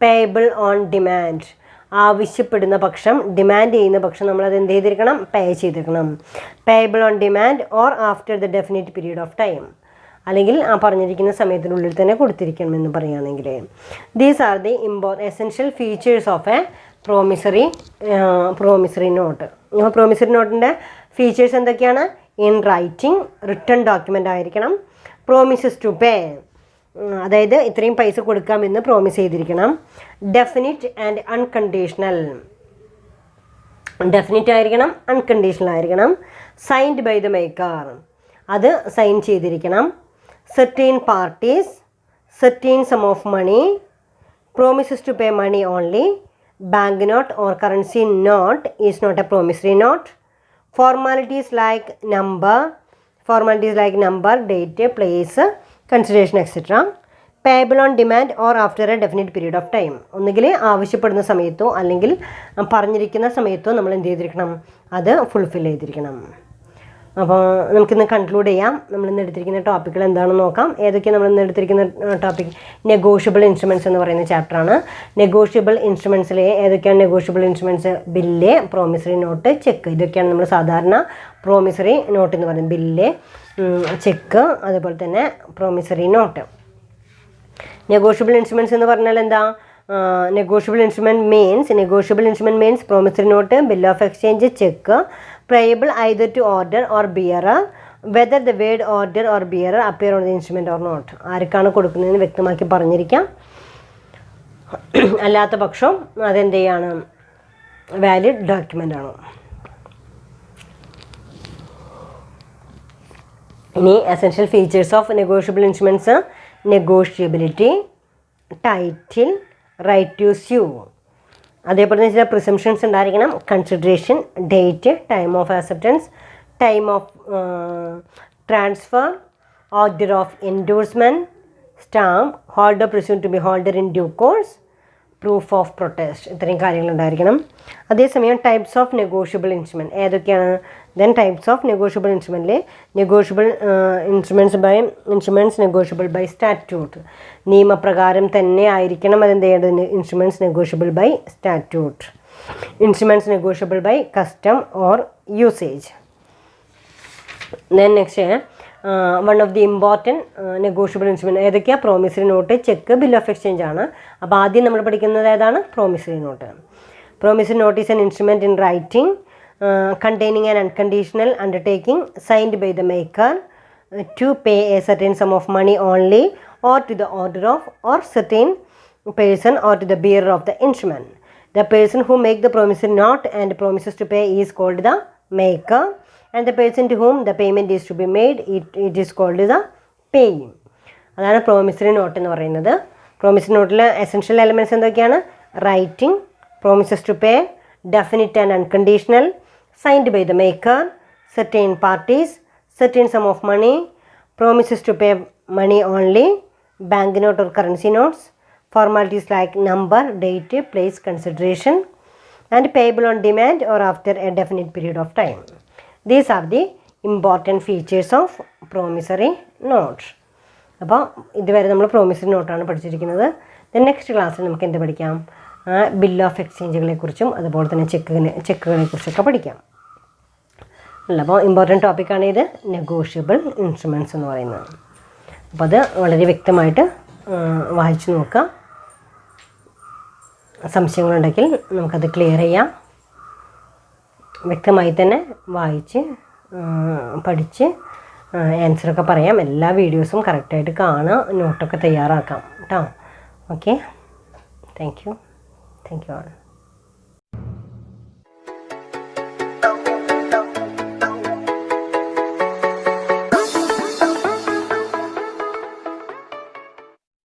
പേയബിൾ ഓൺ ഡിമാൻഡ്, ആവശ്യപ്പെടുന്ന പക്ഷം, ഡിമാൻഡ് ചെയ്യുന്ന പക്ഷം നമ്മളത് എന്ത് ചെയ്തിരിക്കണം? പേ ചെയ്തിരിക്കണം. Payable on demand or after the definite period of time, അല്ലെങ്കിൽ ആ പറഞ്ഞിരിക്കുന്ന സമയത്തിനുള്ളിൽ തന്നെ കൊടുത്തിരിക്കണം എന്ന് പറയുകയാണെങ്കിൽ. These are the essential features of a promissory note. Promissory നോട്ടിൻ്റെ ഫീച്ചേഴ്സ് എന്തൊക്കെയാണ്? ഇൻ റൈറ്റിംഗ്, റിട്ടേൺ ഡോക്യുമെൻ്റ് ആയിരിക്കണം. പ്രോമിസസ് ടു പേ, അതായത് ഇത്രയും പൈസ കൊടുക്കാമെന്ന് പ്രോമിസ് ചെയ്തിരിക്കണം. ഡെഫിനിറ്റ് ആൻഡ് അൺകണ്ടീഷണൽ, ഡെഫിനിറ്റ് ആയിരിക്കണം, അൺകണ്ടീഷണൽ ആയിരിക്കണം. സൈൻഡ് ബൈ ദ മേക്കർ, അത് സൈൻ ചെയ്തിരിക്കണം. Certain parties, certain sum of money, promises to pay money only. Bank note or currency note is not a promissory note. Formalities like number, date, place, consideration, etc. Payable on demand or after a definite period of time. ഒന്നുകിൽ ആവശ്യപ്പെടുന്ന സമയത്തോ അല്ലെങ്കിൽ പറഞ്ഞിരിക്കുന്ന സമയത്തോ നമ്മൾ എന്ത് ചെയ്തിരിക്കണം? അത് ഫുൾഫിൽ ചെയ്തിരിക്കണം. അപ്പോൾ നമുക്കിന്ന് കൺക്ലൂഡ് ചെയ്യാം. നമ്മളിന്ന് എടുത്തിരിക്കുന്ന ടോപ്പിക്കുകൾ എന്താണെന്ന് നോക്കാം. ഏതൊക്കെയാണ് നമ്മളിന്ന് എടുത്തിരിക്കുന്ന ടോപ്പിക്? നെഗോഷ്യബിൾ ഇൻസ്ട്രുമെൻറ്റ്സ് എന്ന് പറയുന്ന ചാപ്റ്ററാണ്. നെഗോഷ്യബിൾ ഇൻസ്ട്രുമെൻറ്റ്സിലെ ഏതൊക്കെയാണ് negotiable instruments? Bill, promissory note, check. ഇതൊക്കെയാണ് നമ്മൾ സാധാരണ പ്രോമിസറി നോട്ട് എന്ന് പറയുന്നത്. ബില്ല്, ചെക്ക്, അതുപോലെ തന്നെ പ്രോമിസറി നോട്ട്. നെഗോഷ്യബിൾ ഇൻസ്ട്രുമെൻറ്റ്സ് എന്ന് പറഞ്ഞാൽ എന്താ? Negotiable instrument means promissory note, bill of exchange, check. Payable either to order or bearer, whether the word order or bearer appear on the instrument or not. ആർക്കാണ് കൊടുക്കുന്നതെന്ന് വ്യക്തമാക്കി പറഞ്ഞിരിക്കാം. അല്ലാത്ത പക്ഷം അതെന്ത് ചെയ്യാണ്? Valid document ആണ്. ഇനി essential features of negotiable instruments: negotiability, title, right to sue. അതേപോലെ തന്നെ ചില പ്രിസംഷൻസ് ഉണ്ടായിരിക്കണം. Consideration, date, time of acceptance, time of transfer, order of endorsement, stamp, holder presume to be holder in due course, proof of protest. ഇത്രയും കാര്യങ്ങളുണ്ടായിരിക്കണം. അതേസമയം types of negotiable instrument ഏതൊക്കെയാണ്? Then types of negotiable ഇൻസ്ട്രുമെൻറ്റിൽ negotiable instruments negotiable by statute, നിയമപ്രകാരം തന്നെ ആയിരിക്കണം അതെന്ത് ചെയ്യേണ്ടത്? Instruments negotiable by statute. Instruments negotiable by custom or usage. Then next one of the important negotiable instrument ഏതൊക്കെയാണ്? Promissory note, cheque, bill of exchange ആണ്. അപ്പോൾ ആദ്യം നമ്മൾ പഠിക്കുന്നത് ഏതാണ്? Promissory note. Promissory note is an instrument in writing containing an unconditional undertaking signed by the maker to pay a certain sum of money only or to the order of or certain person or to the bearer of the instrument. The person who make the promissory note and promises to pay is called the maker, and the person to whom the payment is to be made, it is called the payee. അതാണ് promissory note എന്ന് പറയുന്നത്. Promissory നോട്ടിലെ essential elements എന്തൊക്കെയാണ്? Writing, promises to pay, definite and unconditional, signed by the maker, certain parties, certain sum of money, promises to pay money only, banknote or currency notes, formalities like number, date, place, consideration, and payable on demand or after a definite period of time. These are the important features of promissory note. അപ്പോൾ ഇതുവരെ നമ്മൾ promissory നോട്ടാണ് പഠിച്ചിരിക്കുന്നത്. Next ക്ലാസ്സിൽ നമുക്ക് എന്ത് പഠിക്കാം? Bill of എക്സ്ചേഞ്ചുകളെ കുറിച്ചും അതുപോലെ തന്നെ ചെക്കുകളെ കുറിച്ചൊക്കെ പഠിക്കാം. അല്ല, അപ്പോൾ ഇമ്പോർട്ടൻറ്റ് ടോപ്പിക്കാണ് ഇത്, നെഗോഷ്യബിൾ ഇൻസ്ട്രുമെൻറ്റ്സ് എന്ന് പറയുന്നത്. അപ്പോൾ അത് വളരെ വ്യക്തമായിട്ട് വായിച്ചു നോക്കുക. സംശയങ്ങളുണ്ടെങ്കിൽ നമുക്കത് ക്ലിയർ ചെയ്യാം. വ്യക്തമായി തന്നെ വായിച്ച് പഠിച്ച് ആൻസറൊക്കെ പറയാം. എല്ലാ വീഡിയോസും കറക്റ്റായിട്ട് കാണുക, നോട്ടൊക്കെ തയ്യാറാക്കാം കേട്ടോ. Okay, thank you all.